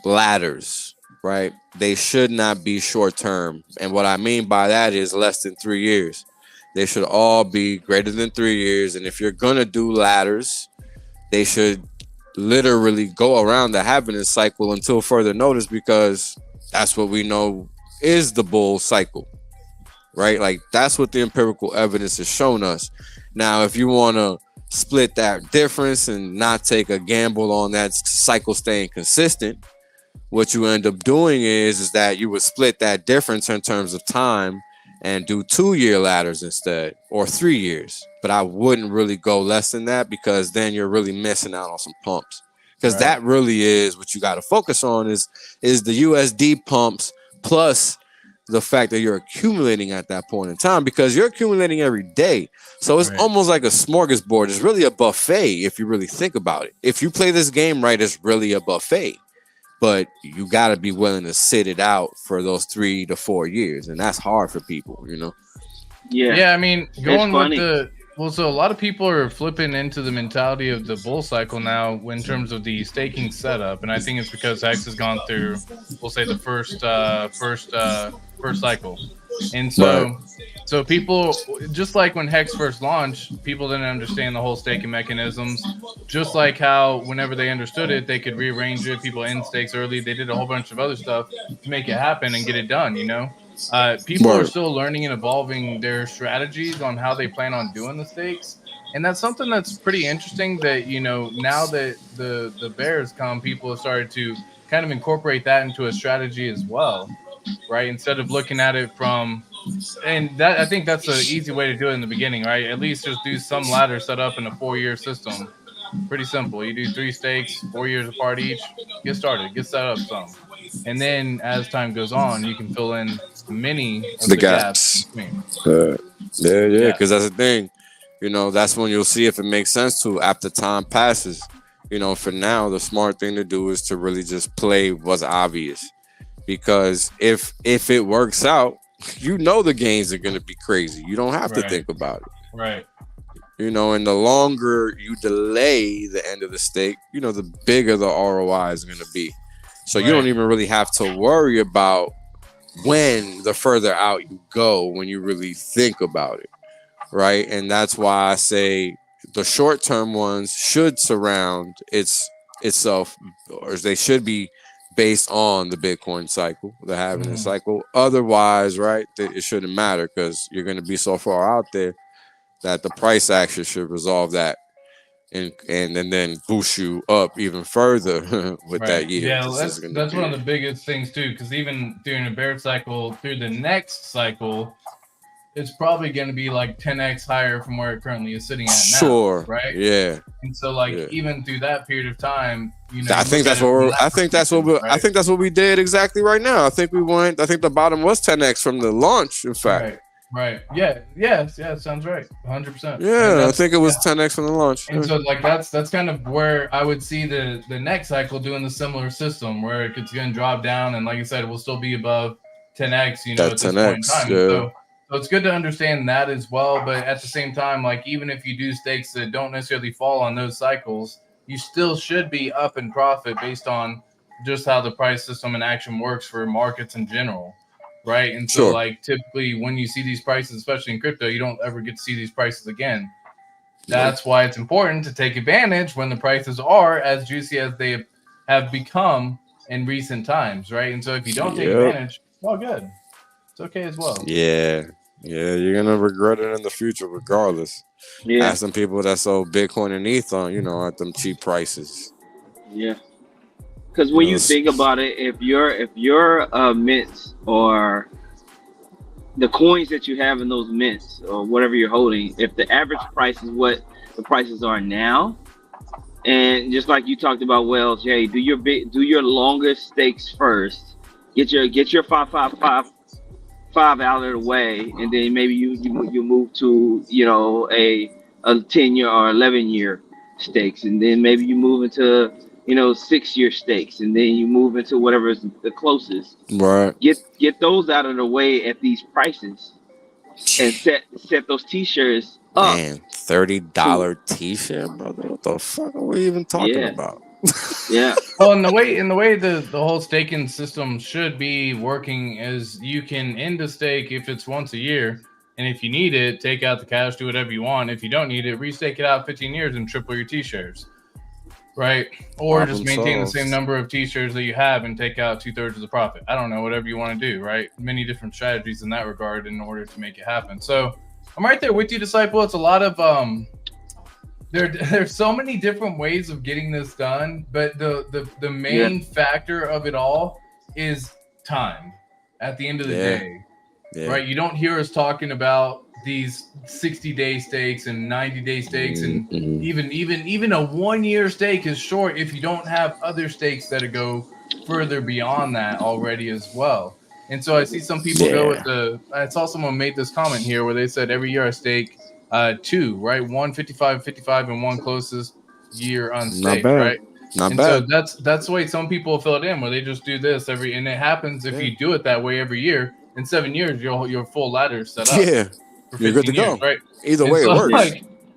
ladders, right? They should not be short term. And what I mean by that is less than 3 years. They should all be greater than 3 years. And if you're going to do ladders, they should literally go around the halving cycle until further notice, because that's what we know is the bull cycle, right? Like that's what the empirical evidence has shown us. Now, if you want to split that difference and not take a gamble on that cycle staying consistent, what you end up doing is that you would split that difference in terms of time and do 2-year ladders instead, or 3 years. But I wouldn't really go less than that, because then you're really missing out on some pumps. Because that really is what you got to focus on is the USD pumps plus the fact that you're accumulating at that point in time, because you're accumulating every day. So it's almost like a smorgasbord. It's really a buffet if you really think about it. If you play this game right, it's really a buffet. But you got to be willing to sit it out for those 3 to 4 years. And that's hard for people, you know? Yeah, I mean, going with so a lot of people are flipping into the mentality of the bull cycle now in terms of the staking setup. And I think it's because HEX has gone through, we'll say, the first cycle. And so people, just like when HEX first launched, people didn't understand the whole staking mechanisms. Just like how whenever they understood it, they could rearrange it. People end stakes early. They did a whole bunch of other stuff to make it happen and get it done, you know? People are still learning and evolving their strategies on how they plan on doing the stakes. And that's something that's pretty interesting that, you know, now that the bears come, people have started to kind of incorporate that into a strategy as well, right? Instead of looking at it from, and that I think that's an easy way to do it in the beginning, right? At least just do some ladder set up in a 4-year system. Pretty simple. You do 3 stakes, 4 years apart each. Get started. Get set up some. And then as time goes on, you can fill in many of the gaps. Yeah, because that's the thing. You know, that's when you'll see if it makes sense to after time passes. You know, for now, the smart thing to do is to really just play what's obvious. Because if it works out, you know the gains are going to be crazy. You don't have to think about it. Right. You know, and the longer you delay the end of the stake, you know, the bigger the ROI is going to be. So you don't even really have to worry about when the further out you go when you really think about it, right? And that's why I say the short-term ones should surround itself, or they should be based on the Bitcoin cycle, the halving cycle. Otherwise, right, it shouldn't matter, because you're going to be so far out there that the price action should resolve that. And then boost you up even further with that year. Yeah, that's one of the biggest things too, because even during a bear cycle, through the next cycle, it's probably going to be like 10x higher from where it currently is sitting at now. Sure. Right. Yeah. And so, like, even through that period of time, you know, I think that's what we did exactly right now. I think the bottom was 10x from the launch. In fact. Right. Yeah. Sounds right. 100%. Yeah, I think it was 10x from the launch. And so, like, that's kind of where I would see the next cycle doing the similar system, where it's going to drop down, and like I said, it will still be above 10x. You know, at this point in time. So it's good to understand that as well. But at the same time, like, even if you do stakes that don't necessarily fall on those cycles, you still should be up in profit based on just how the price system and action works for markets in general. Right. And so, like, typically when you see these prices, especially in crypto, you don't ever get to see these prices again. That's why it's important to take advantage when the prices are as juicy as they have become in recent times. Right. And so if you don't take advantage, well, good. It's okay as well. Yeah. You're going to regret it in the future regardless. Yeah. Ask some people that sold Bitcoin and ETH on, you know, at them cheap prices. Yeah. Because when you think about it, if your mints or the coins that you have in those mints or whatever you're holding, if the average price is what the prices are now, And just like you talked about, Wells, hey, do your longest stakes first. Get your 5 out of the way, and then maybe you move to a 10-year or 11-year stakes, and then maybe you move into 6-year stakes, and then you move into whatever is the closest. Right. Get those out of the way at these prices, and set those t-shirts up. Man, $30 t-shirt, brother. What the fuck are we even talking about? Yeah. Well, in the way the whole staking system should be working is you can end a stake if it's once a year, and if you need it, take out the cash, do whatever you want. If you don't need it, restake it out 15 years and triple your t-shirts, right? Or just maintain the same number of t-shirts that you have and take out 2/3 of the profit. I don't know, whatever you want to do, right? Many different strategies in that regard in order to make it happen. So I'm right there with you, Disciple. It's a lot of there's so many different ways of getting this done, but the main factor of it all is time at the end of the day. Yeah. Right? You don't hear us talking about these 60-day stakes and 90-day stakes, and even a 1-year stake is short if you don't have other stakes that go further beyond that already as well. And so I see some people go with I saw someone made this comment here where they said every year I stake 2, right? 1 55, and 1 closest year unstaked, right? Not bad. So that's the way some people fill it in, where they just do this and it happens if you do it that way every year. In 7 years, your full ladder set up. Yeah, you're good to go. Right? Either way, it works.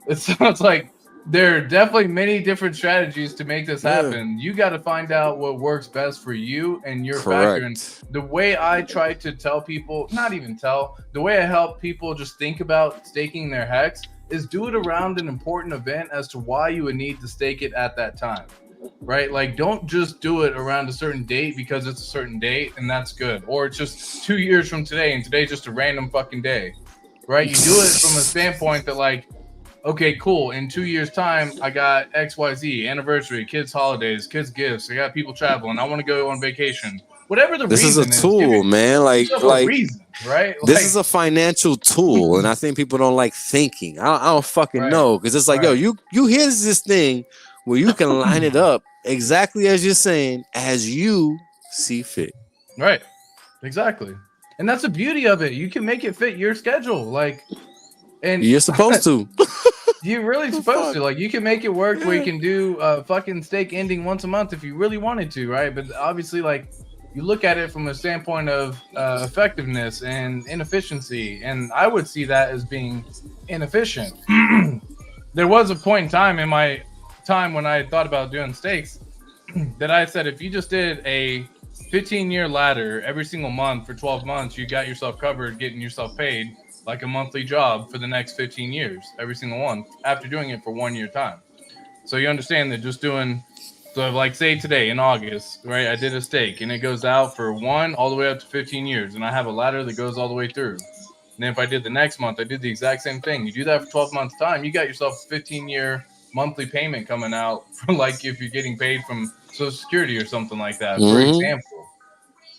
It's like there are definitely many different strategies to make this happen. You got to find out what works best for you and your factor. And the way I try to tell people, the way I help people just think about staking their HEX is do it around an important event as to why you would need to stake it at that time. Right? Like, don't just do it around a certain date because it's a certain date and that's good. Or it's just 2 years from today and today's just a random fucking day. Right? You do it from a standpoint that, like, okay, cool. In 2 years' time, I got XYZ, anniversary, kids' holidays, kids' gifts. I got people traveling. I want to go on vacation. Whatever the reason is. This is a tool, man. Like reason, right? This is a financial tool, and I think people don't like thinking. I don't fucking know, because it's like, yo, you here's this thing where you can line it up exactly as you're saying, as you see fit. Right. Exactly. And that's the beauty of it. You can make it fit your schedule. Like, and you're supposed to. You're really supposed to. Like, you can make it work where you can do a fucking stake ending once a month if you really wanted to, right? But obviously, like, you look at it from a standpoint of effectiveness and inefficiency, and I would see that as being inefficient. There was a point in time in my time when I thought about doing stakes that I said, if you just did a 15-year ladder every single month for 12 months, you got yourself covered, getting yourself paid like a monthly job for the next 15 years, every single one, after doing it for 1 year time. So you understand that just doing, so like say today in August, right, I did a stake and it goes out for 1 all the way up to 15 years. And I have a ladder that goes all the way through. And then if I did the next month, I did the exact same thing. You do that for 12 months time, you got yourself a 15-year monthly payment coming out for, like, if you're getting paid from Social Security or something like that, for example.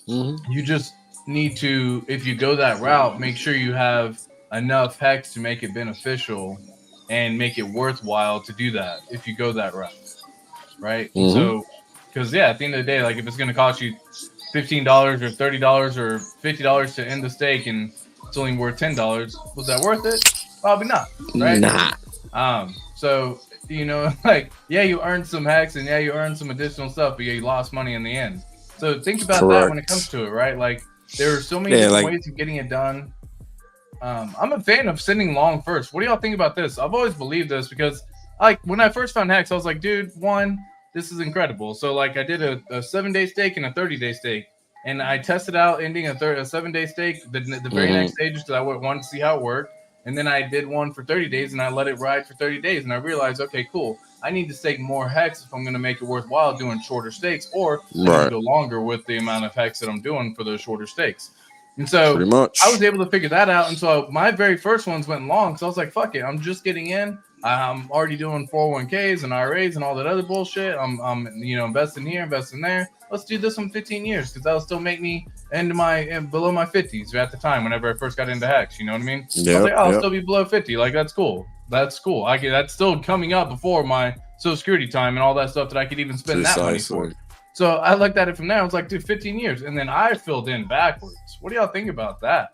You just need to, if you go that route, make sure you have enough HEX to make it beneficial and make it worthwhile to do that if you go that route, right? So, because at the end of the day, like, if it's going to cost you $15 or $30 or $50 to end the stake and it's only worth $10, was that worth it? Probably not, right? Nah. So, you know, like, yeah, you earned some HEX and yeah, you earned some additional stuff, but yeah, you lost money in the end. So think about that when it comes to it, right? Like, there are so many different ways of getting it done. I'm a fan of sending long first. What do y'all think about this? I've always believed this because, like, when I first found HEX, I was like, dude, this is incredible. So, like, I did a 7-day stake and a 30-day stake, and I tested out ending a 7-day stake the very next day just because I wanted to see how it worked. And then I did one for 30 days and I let it ride for 30 days. And I realized, okay, cool. I need to stake more HEX if I'm going to make it worthwhile doing shorter stakes, or I need to go longer with the amount of HEX that I'm doing for those shorter stakes. And so I was able to figure that out. And so my very first ones went long. So I was like, fuck it. I'm just getting in. I'm already doing 401ks and IRAs and all that other bullshit. I'm investing here, investing there. Let's do this in 15 years because that'll still make me below my 50s at the time whenever I first got into HEX. You know what I mean? I was like, I'll still be below 50. Like, that's cool. that's cool. That's still coming up before my Social Security time and all that stuff that I could even spend that money for. So I looked at it from there. I was like, dude, 15 years. And then I filled in backwards. What do y'all think about that?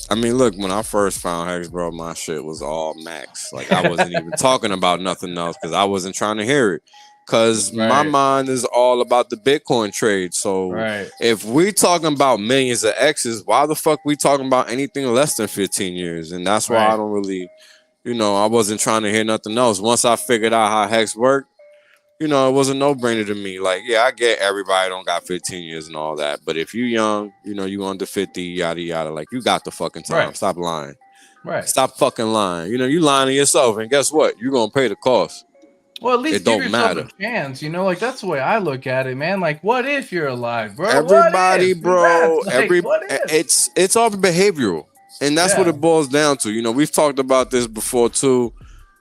I mean, look, when I first found HEX, bro, my shit was all max. Like, I wasn't even talking about nothing else because I wasn't trying to hear it. Because my mind is all about the Bitcoin trade. So if we talking about millions of X's, why the fuck we talking about anything less than 15 years? And that's why I don't really, I wasn't trying to hear nothing else. Once I figured out how HEX worked, it was a no-brainer to me. Like, yeah, I get everybody don't got 15 years and all that. But if you young, you under 50, yada, yada, like, you got the fucking time. Stop lying. Stop fucking lying. You lying to yourself. And guess what? You're going to pay the cost. Well, at least give yourself a chance. Like, that's the way I look at it, man. Like, what if you're alive, bro? Everybody, bro. Like, it's all behavioral. And that's what it boils down to. We've talked about this before, too.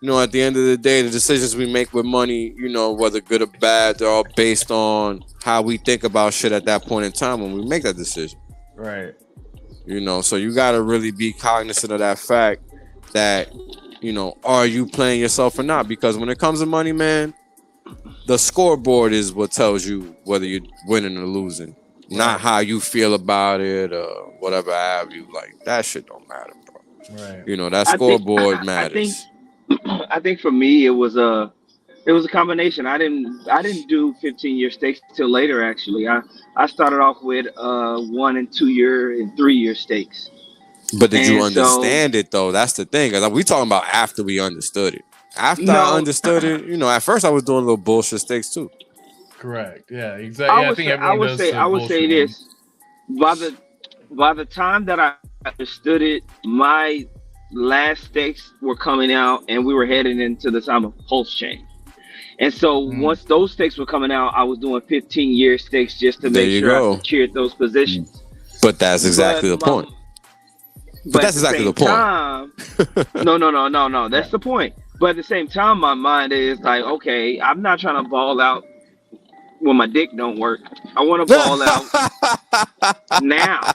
At the end of the day, the decisions we make with money, whether good or bad, they're all based on how we think about shit at that point in time when we make that decision. Right. So you got to really be cognizant of that fact that, are you playing yourself or not? Because when it comes to money, man, the scoreboard is what tells you whether you're winning or losing, not how you feel about it or whatever have you. Like, that shit don't matter, bro. Right. That scoreboard matters. I think for me it was a combination. I didn't do 15-year stakes till later. Actually, I started off with 1 and 2 year and 3 year stakes. But did you understand it though? That's the thing. Cause we talking about after we understood it. After I understood it, at first I was doing little bullshit stakes too. Correct. Yeah. Exactly. I would say this. By the time that I understood it, my last stakes were coming out and we were heading into the time of Pulsechain. And so once those stakes were coming out, I was doing 15-year stakes just to make sure I secured those positions. But that's exactly the point. But that's exactly the point. No. That's the point. But at the same time, my mind is like, okay, I'm not trying to ball out when my dick don't work. I want to ball out now.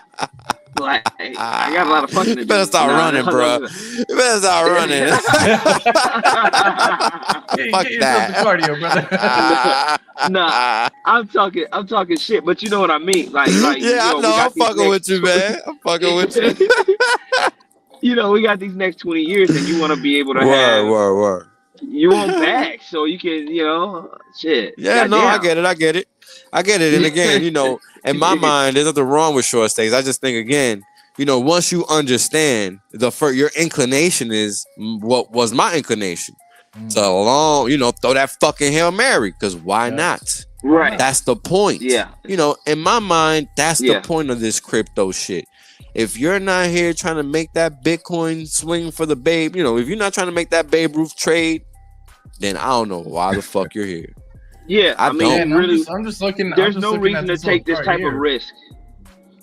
Like, I got a lot of fucking to do. You better start running, bro. You better start running. Fuck that. Cardio, brother. Nah, I'm talking shit, but you know what I mean. Like yeah, I know. I'm fucking with you, man. I'm fucking with you. We got these next 20 years, and you want to be able to word. You want back, so you can, shit. Yeah, no, I get it. And again, in my mind, there's nothing wrong with short stays. I just think, again, once you understand your inclination is what was my inclination. So throw that fucking Hail Mary, because why not? Right. That's the point. Yeah. In my mind, that's the point of this crypto shit. If you're not here trying to make that Bitcoin swing for the babe, if you're not trying to make that Babe Ruth trade, then I don't know why the fuck you're here. Yeah, I mean, really, I'm just looking. There's no reason to take this type of risk.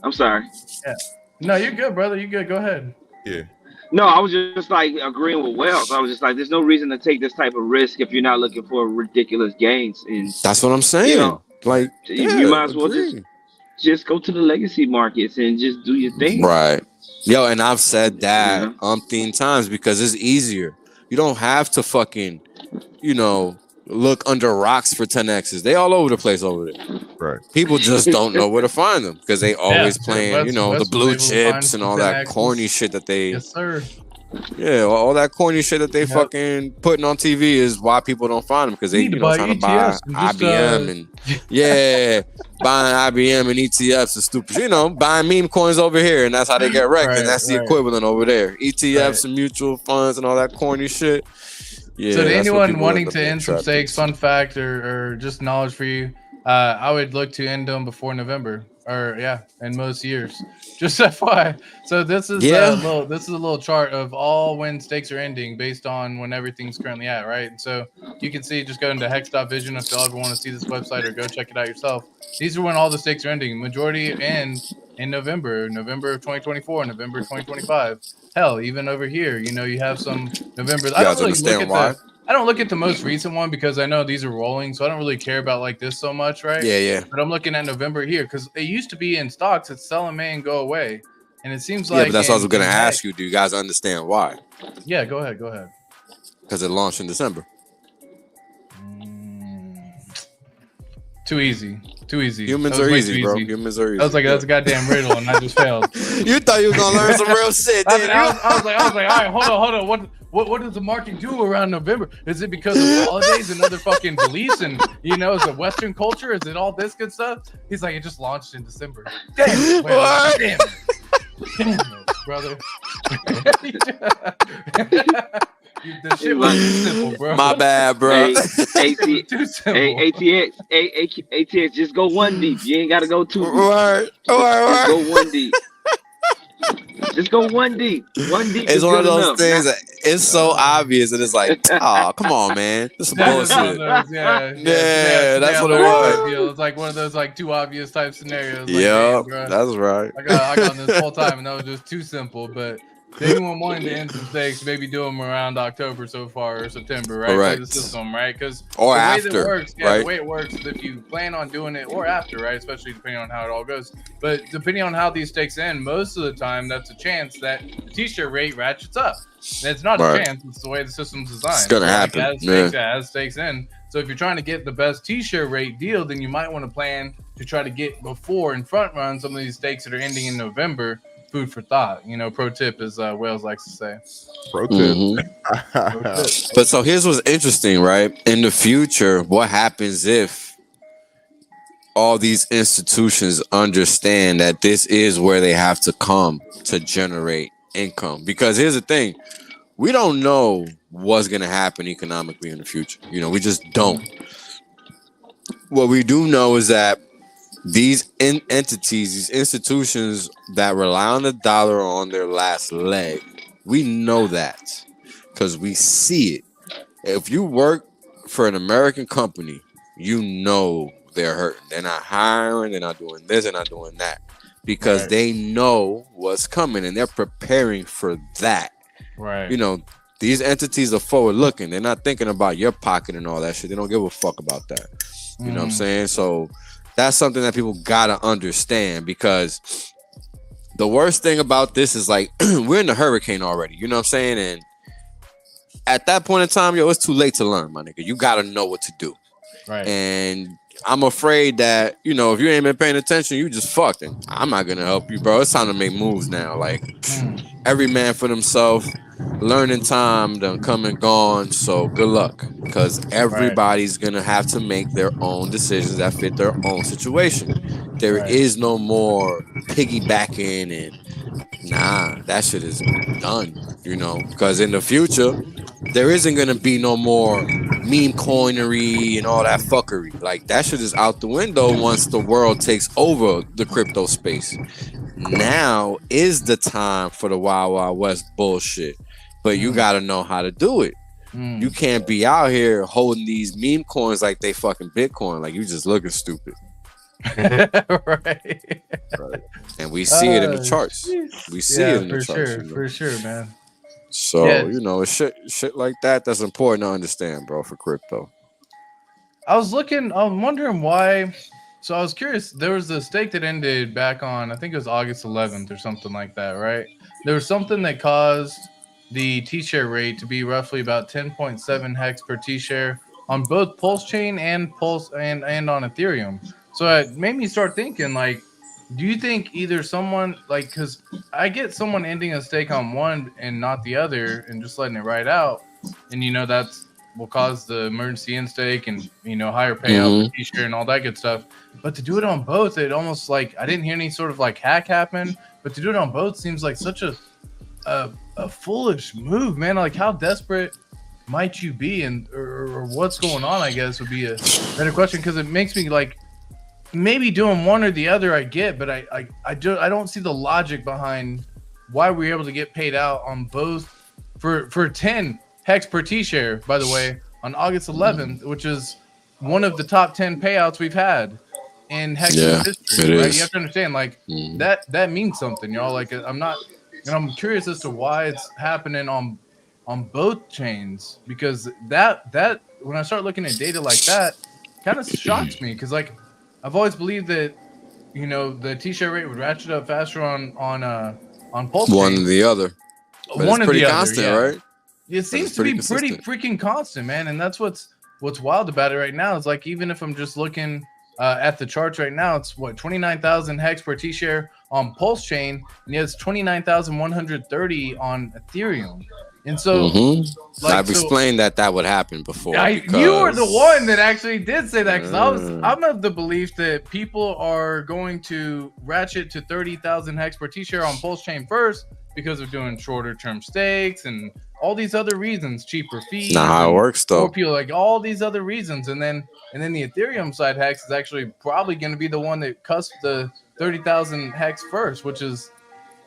I'm sorry. Yeah. No, you're good, brother. You're good. Go ahead. Yeah. No, I was just like agreeing with Wells. I was just like, there's no reason to take this type of risk if you're not looking for ridiculous gains. And that's what I'm saying. Like, you might as well just go to the legacy markets and just do your thing. Right. Yo, and I've said that umpteen times because it's easier. You don't have to fucking, look under rocks for 10Xs. They all over the place over there. Right. People just don't know where to find them because they always playing, the blue chips and all that corny shit that they. Yes, sir. Yeah, all that corny shit that they fucking putting on TV is why people don't find them because they trying to buy IBM and buying IBM and ETFs is stupid. Buying meme coins over here and that's how they get wrecked and that's the equivalent over there. ETFs and mutual funds and all that corny shit. Yeah. So to anyone wanting to end some stakes, fun fact or just knowledge for you, I would look to end them before November in most years. Just FYI. So this is a little chart of all when stakes are ending based on when everything's currently at, right? And so you can see, just go into hex.vision if y'all ever want to see this website or go check it out yourself. These are when all the stakes are ending. Majority end in November of 2024, November 2025. Hell, even over here, you have some November. I don't look at the most recent one because I know these are rolling, so I don't really care about like this so much, right? Yeah. But I'm looking at November here because it used to be in stocks that sell in May and go away. And it seems Yeah, like but that's what I was going to in ask HEX, you. Do you guys understand why? Yeah, go ahead. Because it launched in December. Too easy. Humans are easy, bro. Humans are easy. I was like, that's a goddamn riddle, and I just failed. You thought you were gonna learn some real shit, didn't you? I was like, all right, hold on. What does the market do around November? Is it because of holidays and other fucking beliefs, and is it Western culture? Is it all this good stuff? He's like, it just launched in December. Damn it, What? Damn it, brother. The shit was too simple, bro. My bad, bro. Too simple. ATX, just go one deep. You ain't gotta go two deep. Right. Just go one deep. Just go one deep. One deep. It's is one of good those enough. things that it's so obvious, and it's like, oh, come on, man, this is That is one of bullshit. those, yeah, that's what it was. It's like one of those like too obvious type scenarios. Like, Yep, damn, that's right. I got this whole time, and that was just too simple. But anyone wanting to end some stakes, maybe do them around October so far or September, right? Correct. Play the system, right? Because Or the way after, that it works, right? The way it works is if you plan on doing it or after, right? Especially depending on how it all goes. But depending on how these stakes end, most of the time that's a chance that the t-shirt rate ratchets up. And it's not a chance; it's the way the system's designed. It's gonna happen. As stakes in. So if you're trying to get the best t-shirt rate deal, then you might want to plan to try to get before and front run some of these stakes that are ending in November. Food for thought, pro tip, as Wales likes to say. Pro tip. Mm-hmm. But so here's what's interesting, right? In the future, what happens if all these institutions understand that this is where they have to come to generate income? Because here's the thing, we don't know what's going to happen economically in the future. We just don't. What we do know is that these entities, these institutions that rely on the dollar on their last leg, we know that because we see it. If you work for an American company, they're hurting. They're not hiring. They're not doing this. They're not doing that because they know what's coming and they're preparing for that. Right. These entities are forward looking. They're not thinking about your pocket and all that shit. They don't give a fuck about that. You know what I'm saying? So that's something that people gotta understand, because the worst thing about this is like we're in the hurricane already. You know what I'm saying? And at that point in time, it's too late to learn, my nigga. You gotta know what to do. Right. And I'm afraid that, if you ain't been paying attention, you just fucked. And I'm not gonna help you, bro. It's time to make moves now. Like every man for themselves. Learning time done come and gone, so good luck, because everybody's gonna have to make their own decisions that fit their own situation. There is no more piggybacking, and that shit is done, because in the future there isn't gonna be no more meme coinery and all that fuckery. Like that shit is out the window once the world takes over the crypto space. Now is the time for the Wild Wild West bullshit. But you gotta know how to do it. You can't be out here holding these meme coins like they fucking Bitcoin. Like you just looking stupid. Right. And we see it in the charts. We see it in the charts. For sure, man. So, it's shit like that that's important to understand, bro, for crypto. I'm wondering why. So I was curious. There was a stake that ended back on, I think it was August 11th or something like that, right? There was something that caused the T-share rate to be roughly about 10.7 hex per T-share on both Pulsechain and on Ethereum. So it made me start thinking, like, do you think either someone, like, because I get someone ending a stake on one and not the other and just letting it ride out, and that's will cause the emergency end stake and higher payout for T-share and all that good stuff. But to do it on both, it almost like I didn't hear any sort of like hack happen. But to do it on both seems like such a foolish move, man. Like, how desperate might you be, and or what's going on? I guess would be a better question, because it makes me like maybe doing one or the other. I get, but I don't see the logic behind why we're able to get paid out on both for 10 hex per T-share. By the way, on August 11th, which is one of the top 10 payouts we've had in HEX history. Right? You have to understand, like that means something, y'all. Like I'm curious as to why it's happening on both chains, because that when I start looking at data like that, kind of shocks me, because like I've always believed that the T-share rate would ratchet up faster on on Pulsechain. One or the other. But One it's or pretty the other, constant, yeah. right? It seems to be pretty freaking constant, man. And that's what's wild about it right now. Is like, even if I'm just looking at the charts right now, it's what 29,000 hex per T-share on Pulsechain, and it's 29,130 on Ethereum. And so, I've explained that would happen before. You were the one that actually did say that, because I'm of the belief that people are going to ratchet to 30,000 hex per T-share on Pulsechain first because of doing shorter term stakes and all these other reasons, cheaper fees. Not how it works though. More people, like all these other reasons, and then the Ethereum side hex is actually probably going to be the one that cusps the 30,000 hex first, which is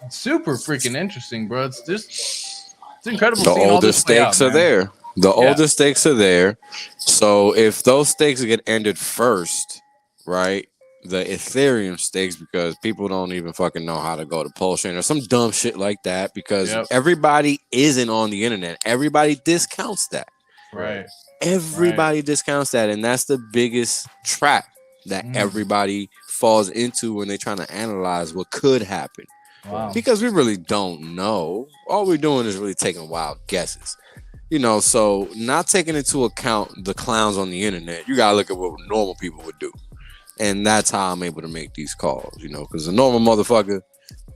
super freaking interesting, bro. It's incredible. The older stakes are there. The older stakes are there. So if those stakes get ended first, right? The Ethereum stakes, because people don't even fucking know how to go to Pulsechain or some dumb shit like that, because everybody isn't on the internet. Everybody discounts that. Right. Everybody discounts that. And that's the biggest trap that everybody falls into when they're trying to analyze what could happen. Wow. Because we really don't know. All we're doing is really taking wild guesses. You know, so not taking into account the clowns on the internet, you gotta look at what normal people would do. And that's how I'm able to make these calls, you know, because a normal motherfucker,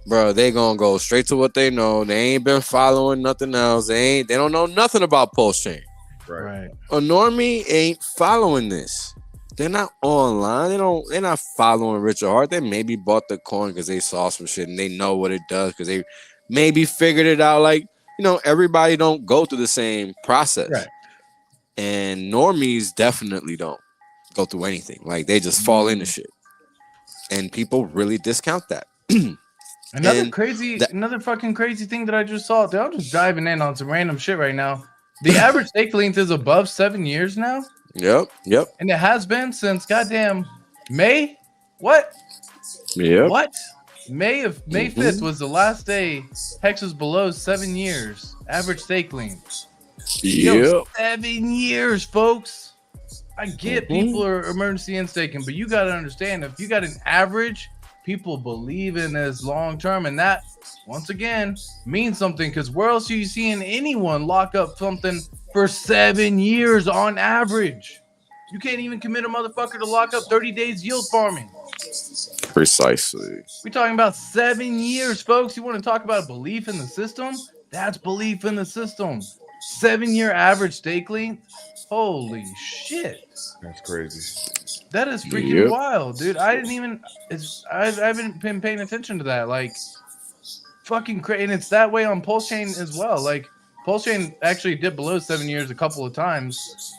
bro, they gonna go straight to what they know. They ain't been following nothing else. They don't know nothing about Pulsechain. Right. A normie ain't following this. They're not online. They're not following Richard Hart. They maybe bought the coin because they saw some shit and they know what it does because they maybe figured it out. Like, you know, everybody don't go through the same process. Right. And normies definitely don't go through anything. Like, they just fall into shit. And people really discount that. Another fucking crazy thing that I just saw. Dude, I'm just diving in on some random shit right now. The average stake length is above 7 years now. Yep. And it has been since goddamn May. What? Yep. What? May 5th was the last day Hex was below 7 years. Average stake length. Yep. 7 years, folks. I get people are emergency in staking, but you got to understand, if you got an average, people believe in this long term, and that once again means something, because where else are you seeing anyone lock up something for 7 years on average? You can't even commit a motherfucker to lock up 30 days yield farming. Precisely. We're talking about 7 years, folks. You want to talk about belief in the system? That's belief in the system. 7 year average stake length. Holy shit. That's crazy. That is freaking wild, dude. I haven't been paying attention to that. Like, fucking crazy. And it's that way on Pulsechain as well. Like, Pulsechain actually dipped below 7 years a couple of times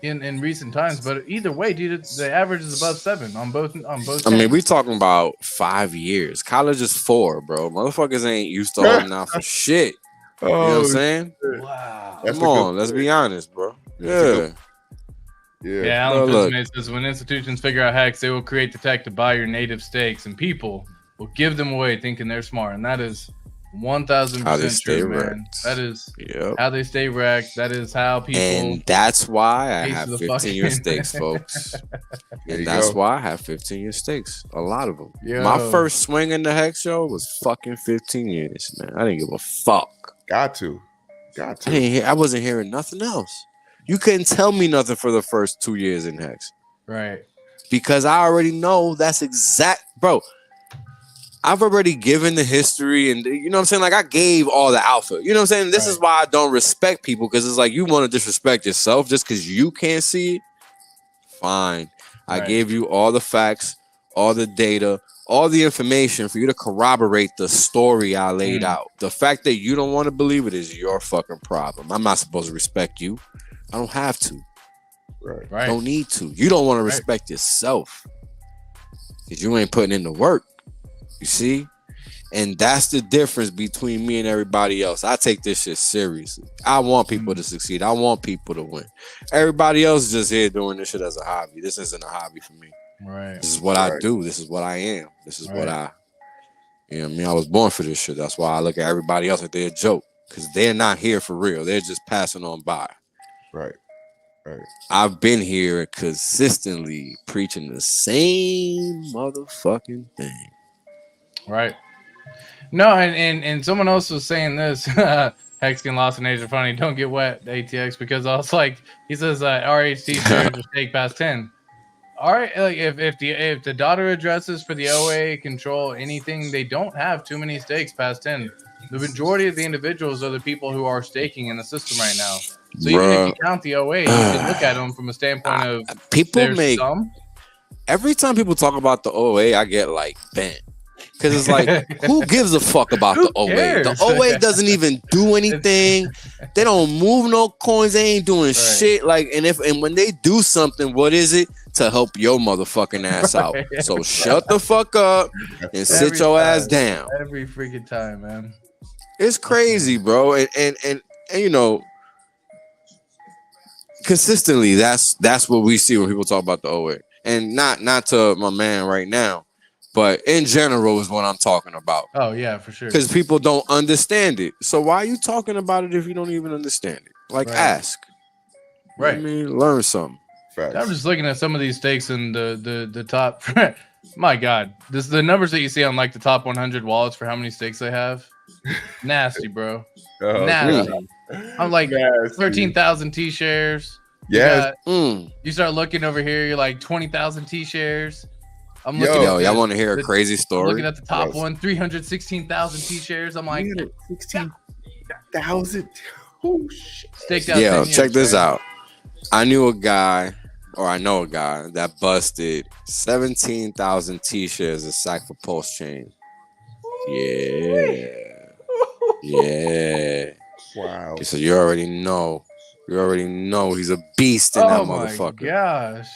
in recent times. But either way, dude, the average is above 7 on both. I mean, we talking about 5 years. College is 4, bro. Motherfuckers ain't used to holding out for shit. You know what I'm saying? Wow. Come on, let's be honest, bro. Yeah. Alan Fizmay says, when institutions figure out HEX, they will create the tech to buy your native stakes, and people will give them away thinking they're smart. And that is 1,000% true, man. That is how they stay wrecked. That is how people. And that's why I have 15-year stakes, folks. And that's why I have 15-year stakes. A lot of them. My first swing in the HEX show was fucking 15 years, man. I didn't give a fuck. Got to. I wasn't hearing nothing else. You couldn't tell me nothing for the first 2 years in HEX. Right. Because I already know that's exact. Bro, I've already given the history, and you know what I'm saying? Like, I gave all the alpha. You know what I'm saying? This is why I don't respect people, because it's like, you want to disrespect yourself just because you can't see it? Fine. I gave you all the facts, all the data, all the information for you to corroborate the story I laid out. The fact that you don't want to believe it is your fucking problem. I'm not supposed to respect you. I don't have to. Right. Don't need to. You don't want to respect yourself because you ain't putting in the work. You see? And that's the difference between me and everybody else. I take this shit seriously. I want people to succeed. I want people to win. Everybody else is just here doing this shit as a hobby. This isn't a hobby for me. Right. This is what I do. This is what I am. This is what I, you know what I mean? I was born for this shit. That's why I look at everybody else like they're a joke, because they're not here for real. They're just passing on by. Right. I've been here consistently preaching the same motherfucking thing. Right. No, and someone else was saying this. Hex and Lost in Asia funny. Don't get wet, ATX, because I was like, he says RHT shares are stake past 10. All right, like if the daughter addresses for the OA control anything, they don't have too many stakes past 10. The majority of the individuals are the people who are staking in the system right now. So even if you count the OA, you can look at them from a standpoint of people make some. Every time people talk about the OA, I get like bent. Because it's like, who gives a fuck about the OA? The OA doesn't even do anything. They don't move no coins. They ain't doing shit. Like, and when they do something, what is it? To help your motherfucking ass out. So shut the fuck up and sit your ass down. Every freaking time, man. It's crazy, bro. And you know, consistently, that's what we see when people talk about the OA. And not to my man right now, but in general is what I'm talking about. Oh yeah, for sure. Because people don't understand it. So why are you talking about it if you don't even understand it? Like, ask. Right. I mean, learn something. Facts. I'm just looking at some of these stakes in the top. My God, the numbers that you see on like the top 100 wallets for how many stakes they have, nasty, bro. Nasty. I'm like 13,000 T shares. Yeah. You start looking over here, you're like 20,000 T shares. I'm looking. Y'all want to hear a crazy story? Looking at the top one, 316,000 T shares. I'm like 16,000. Oh shit. Staked out. Yeah, check this out. I know a guy that busted 17,000 T-shares a sack for Pulsechain. Yeah. Wow. So you already know he's a beast in that motherfucker. Gosh.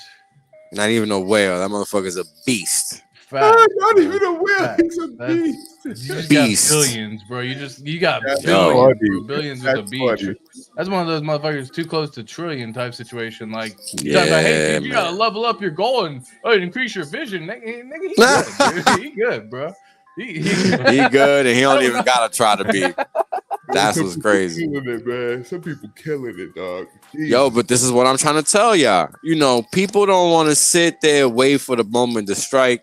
Not even a whale. That motherfucker's a beast. Not even a whale. He's a beast. You just beast. got billions, bro. You got billions with a beach. That's one of those motherfuckers too close to trillion type situation. Like, about, hey, dude, you gotta level up your goal and increase your vision. Nigga, he good, dude. He good, bro. He good, and he don't even gotta try to be. That's what's crazy. Killing it, man. Some people killing it, dog. Jeez. Yo, but this is what I'm trying to tell y'all. You know, people don't want to sit there, wait for the moment to strike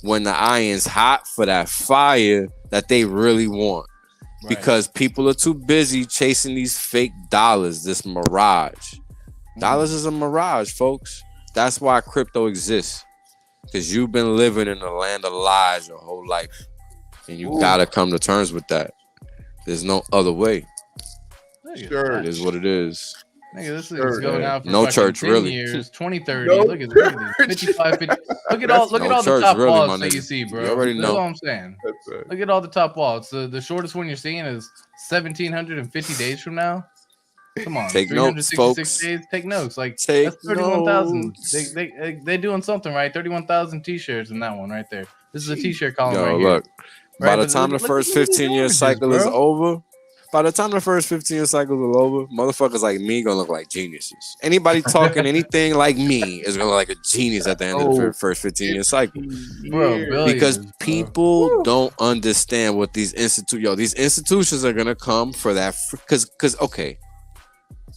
when the iron's hot for that fire that they really want. Right. Because people are too busy chasing these fake dollars, this mirage. Dollars is a mirage, folks. That's why crypto exists. Because you've been living in the land of lies your whole life. And you gotta come to terms with that. There's no other way. Sure. It is what it is. Nigga, this is going out for no church 10 really. Years, 2030. Look at this. 55, 50. Look at all the top really, wallets that you see, bro. You already know. That's all I'm saying. Right. Look at all the top wallets. The shortest one you're seeing is 1,750 days from now. Come on. Take notes, folks. Days. Take notes. Like, that's 31,000. They doing something right. 31,000 T-shirts in that one right there. This is a T-shirt column right here. Look. By the time the first 15-year cycle is over, motherfuckers like me gonna look like geniuses. Anybody talking anything like me is gonna look like a genius at the end of the first 15-year cycle. Bro, because people don't understand what these institutions are gonna come for that. Because okay,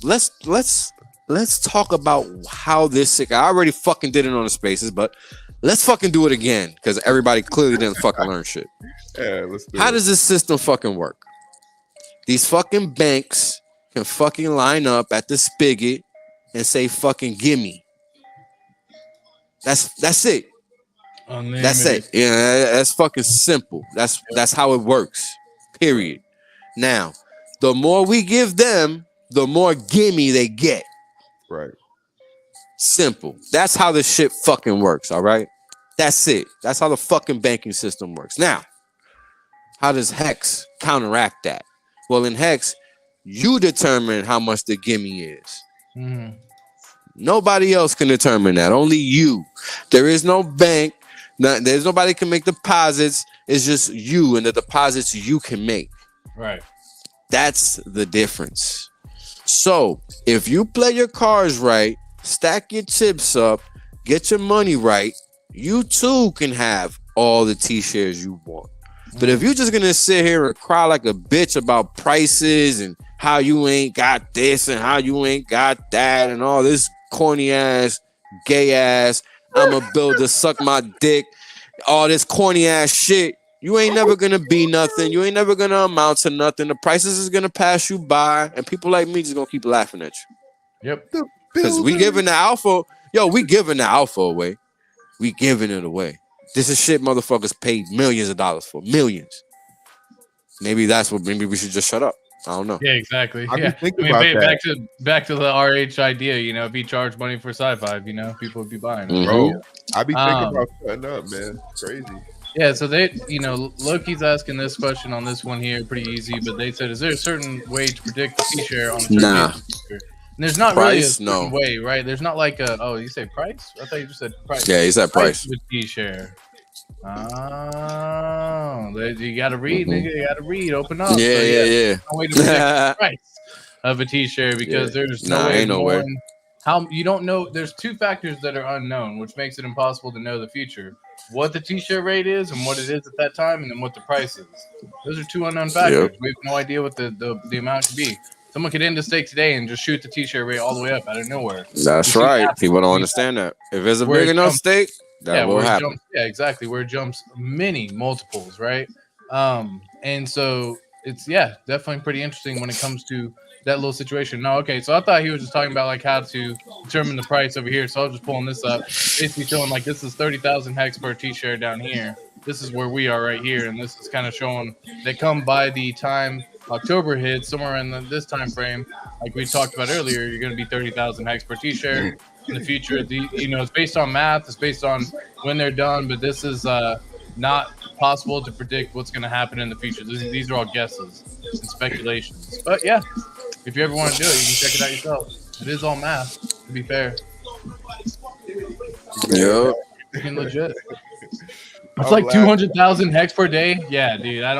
let's talk about how this. I already fucking did it on the spaces, but let's fucking do it again because everybody clearly didn't fucking learn shit. Yeah, let's do How does this system fucking work? These fucking banks can fucking line up at the spigot and say fucking gimme. That's it. Unlimited. That's it. Yeah, that's fucking simple. That's how it works. Period. Now, the more we give them, the more gimme they get. Right. Simple. That's how this shit fucking works, all right? That's it. That's how the fucking banking system works. Now, how does HEX counteract that? Well, in HEX, you determine how much the gimme is. Mm-hmm. Nobody else can determine that. Only you. There is no bank. There's nobody can make deposits. It's just you and the deposits you can make. Right. That's the difference. So, if you play your cards right, stack your chips up, get your money right, you too can have all the T-shares you want. But if you're just gonna sit here and cry like a bitch about prices and how you ain't got this and how you ain't got that and all this corny ass, gay ass, I'm a builder, suck my dick, all this corny ass shit, You ain't never gonna be nothing. You ain't never gonna amount to nothing. The prices is gonna pass you by, and people like me just gonna keep laughing at you. Yep. Because we giving the alpha, we giving the alpha away. We giving it away. This is shit motherfuckers paid millions of dollars for. Millions. Maybe we should just shut up. I don't know. Yeah, exactly. I Yeah. think about that. Back to the RH idea, you know, if he charged money for sci-fi, you know, people would be buying it. Bro, I be thinking about shutting up, man. It's crazy. Yeah, so they, you know, Loki's asking this question on this one here, pretty easy, but they said, is there a certain way to predict the T-share on a certain And there's not really a certain way, right? There's not like a, oh, you say price? I thought you just said price. Yeah, he said price. With T-share. Oh, you got to read, nigga. You got to read. Open up. Yeah. No way to predict the price of a T-share because there's no way. Ain't nowhere. How you don't know? There's two factors that are unknown, which makes it impossible to know the future. What the T-share rate is and what it is at that time, and then what the price is. Those are two unknown factors. Yep. We have no idea what the amount could be. Someone could end the stake today and just shoot the T-share rate all the way up out of nowhere. That's right. People don't understand that. If it's a big enough stake, that will happen. Exactly. Where it jumps many multiples, right? And so it's definitely pretty interesting when it comes to that little situation. No, okay. So I thought he was just talking about like how to determine the price over here. So I was just pulling this up, basically showing like this is 30,000 hex per T-share down here. This is where we are right here, and this is kind of showing they come by the time October hits somewhere in this time frame, like we talked about earlier. You're going to be 30,000 hex per T-share in the future. It's based on math. It's based on when they're done, but this is not possible to predict what's going to happen in the future. These are all guesses and speculations. But yeah, if you ever want to do it, you can check it out yourself. It is all math, to be fair. Yeah, freaking legit. It's like 200,000 hex per day. Yeah, dude. I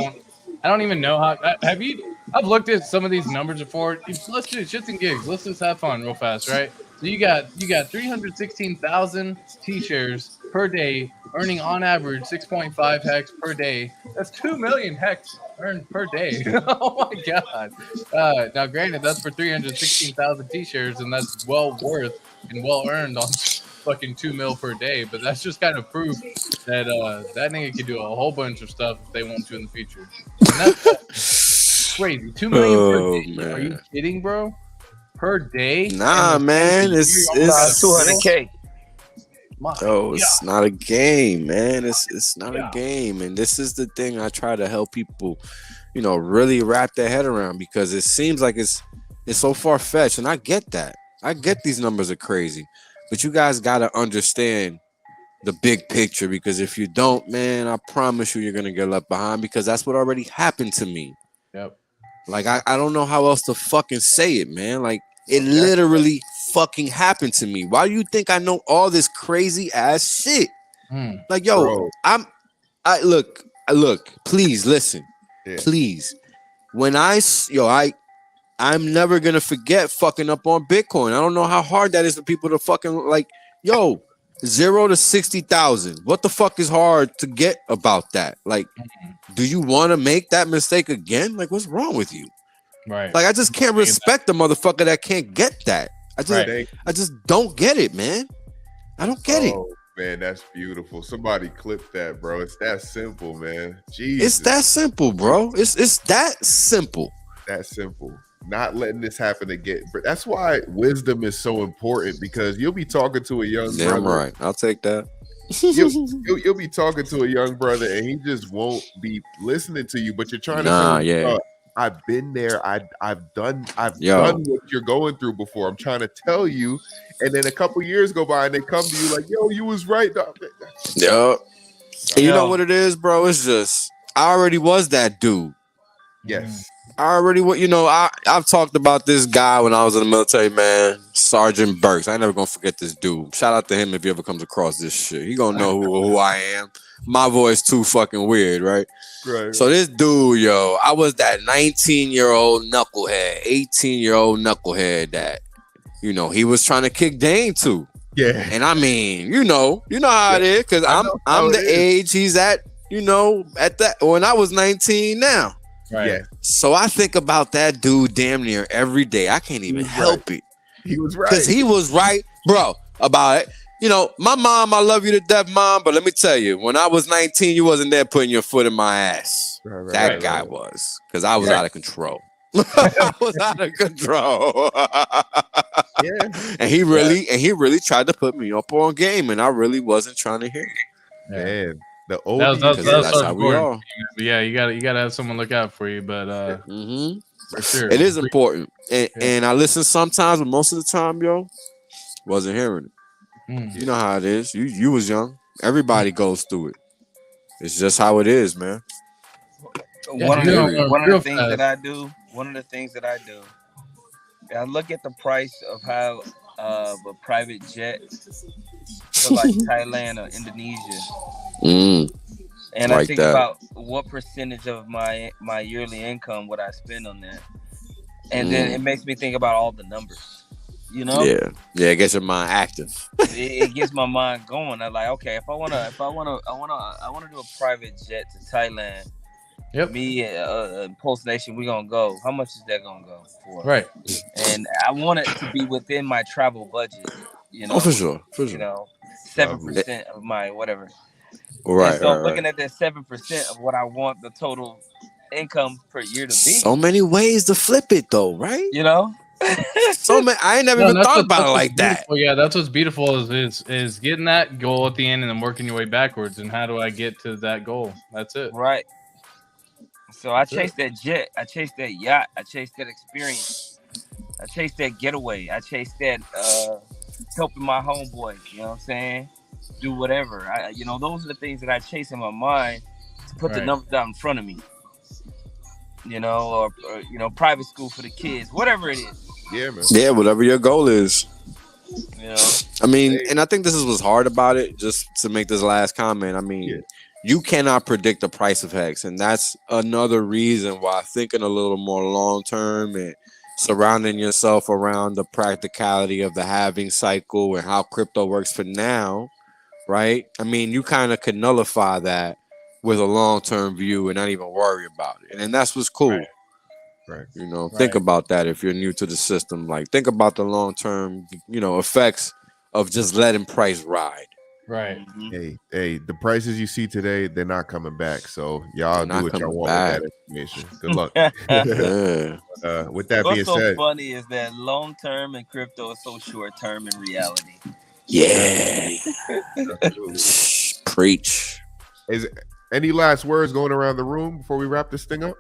don't even know how. I've looked at some of these numbers before. Let's do shits and gigs. Let's just have fun real fast, right? So you got 316,000 T-shares per day, earning on average 6.5 hex per day. That's 2 million hex earned per day. Oh my god! Now, granted, that's for 316,000 T-shares, and that's well worth and well earned on fucking 2 mil per day. But that's just kind of proof that that nigga can do a whole bunch of stuff if they want to in the future. And that's crazy. 2 million per day. Man. Are you kidding, bro? Per day? Nah, man. It's 200K. It's not a game, man. It's not a game. And this is the thing I try to help people, really wrap their head around, because it seems like it's so far-fetched. And I get that. I get these numbers are crazy. But you guys got to understand the big picture, because if you don't, man, I promise you're going to get left behind, because that's what already happened to me. Yep. Like, I don't know how else to fucking say it, man. Like, it literally fucking happened to me. Why do you think I know all this crazy ass shit? Like, yo, bro. Look, please listen. Yeah. Please. When I'm never gonna forget fucking up on Bitcoin. I don't know how hard that is for people to fucking like, 0 to 60,000. What the fuck is hard to get about that? Like, do you want to make that mistake again? Like, what's wrong with you? Right. Like, I just can't respect the motherfucker that can't get that. I just don't get it, man. I don't get it. Man, that's beautiful. Somebody clip that, bro. It's that simple, man. Jesus. It's that simple, bro. It's that simple. That simple. Not letting this happen again. That's why wisdom is so important, because you'll be talking to a young brother. I'm right. I'll take that. You'll be talking to a young brother and he just won't be listening to you, but you're trying to I've been there. I've done what you're going through before. I'm trying to tell you, and then a couple years go by and they come to you like, yo, you was right. Yo. You know what it is, bro? It's just I already was that dude. Yes. I've talked about this guy when I was in the military, man. Sergeant Burks. I ain't never gonna forget this dude. Shout out to him if he ever comes across this shit. He gonna know who I am. My voice too fucking weird, right? Right. So this dude, I was that 19-year-old knucklehead, 18-year-old knucklehead that, he was trying to kick Dane to. Yeah. And I mean, you know how it is, because I'm the age he's at, at that when I was 19 now. Right. Yeah. So I think about that dude damn near every day. I can't even help it. He was right. Because he was right, bro, about it. you know, my mom, I love you to death, mom. But let me tell you, when I was 19, you wasn't there putting your foot in my ass. That guy was, because I was out of control. I was out of control. And he really tried to put me up on game, and I really wasn't trying to hear it. Man, the old that's how we are. Yeah, you gotta have someone look out for you, but for sure, it is important. And I listen sometimes, but most of the time, yo, wasn't hearing it. You know how it is. You was young. Everybody goes through it. It's just how it is, man. One of the things that I do, I look at the price of how a private jet to like Thailand or Indonesia, and I think about what percentage of my yearly income would I spend on that, and then it makes me think about all the numbers. You know? Yeah, it gets your mind active. it gets my mind going. I'm like, okay, if I wanna do a private jet to Thailand. Yep. Me and PulseNation, we gonna go. How much is that gonna go for? Right. And I want it to be within my travel budget. You know. Oh, for sure. You know, 7% of my whatever. Right. And so looking at that 7% of what I want the total income per year to be. So many ways to flip it, though, right? You know. So many. I ain't never even thought about it like that. Well, yeah, that's what's beautiful is getting that goal at the end and then working your way backwards. And how do I get to that goal? That's it. Right. So I chased that jet. I chased that yacht. I chased that experience. I chased that getaway. I chased that helping my homeboy. You know what I'm saying? Do whatever. Those are the things that I chase in my mind to put the numbers out in front of me. You know, or private school for the kids, whatever it is. Yeah, man. Yeah, whatever your goal is. You know. I mean, and I think this is what's hard about it. Just to make this last comment, I mean. You cannot predict the price of HEX, and that's another reason why thinking a little more long-term and surrounding yourself around the practicality of the halving cycle and how crypto works for now, right? I mean, you kind of can nullify that with a long-term view and not even worry about it. And that's what's cool. Right. You know, think about that if you're new to the system. Like, think about the long-term, effects of just letting price ride. Right. Hey, the prices you see today, they're not coming back. So y'all do what y'all want with that information. Good luck. With that being said, what's so funny is that long term in crypto is so short term in reality. Yeah. Preach. Is any last words going around the room before we wrap this thing up?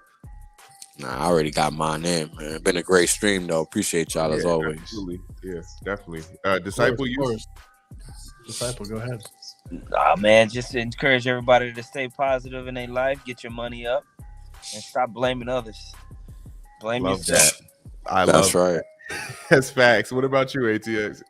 Nah, I already got mine in, man. Been a great stream though. Appreciate y'all as always. Absolutely. Yeah, definitely. Disciple, Disciple, go ahead. Man, just to encourage everybody to stay positive in their life, get your money up, and stop blaming others. Blame yourself. That's right. That's facts. What about you, ATX?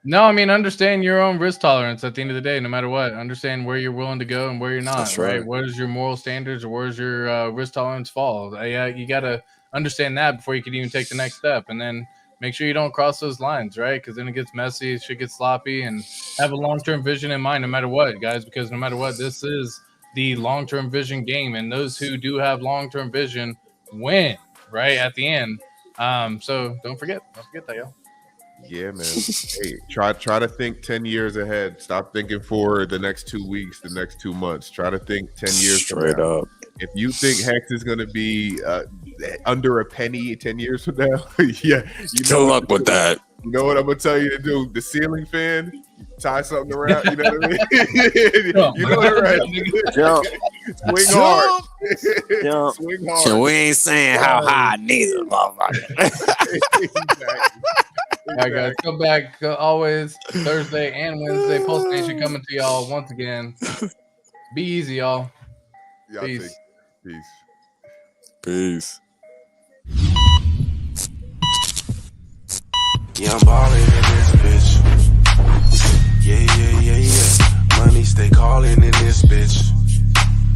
No, I mean, understand your own risk tolerance at the end of the day, no matter what. Understand where you're willing to go and where you're not. That's right. Where does your moral standards or where does your risk tolerance fall? You got to understand that before you can even take the next step. And then make sure you don't cross those lines, right? Because then it gets messy, shit gets sloppy, and have a long-term vision in mind no matter what, guys, because no matter what, this is the long-term vision game, and those who do have long-term vision win, right, at the end. So don't forget that, y'all. Yeah, man. Hey, try to think 10 years ahead. Stop thinking for the next 2 weeks, the next 2 months. Try to think 10 years straight up. If you think HEX is going to be under a penny 10 years from now, yeah, good luck with that. You know what I'm gonna tell you to do? The ceiling fan, tie something around. You know what I mean? You know what, right? Jump. Swing hard. Jump. Swing hard. So we ain't saying how high neither, motherfucker. Exactly. All right, guys, come back always Thursday and Wednesday. PulseNation coming to y'all once again. Be easy, y'all. Peace. Peace. Yeah, I'm ballin' in this bitch. Yeah.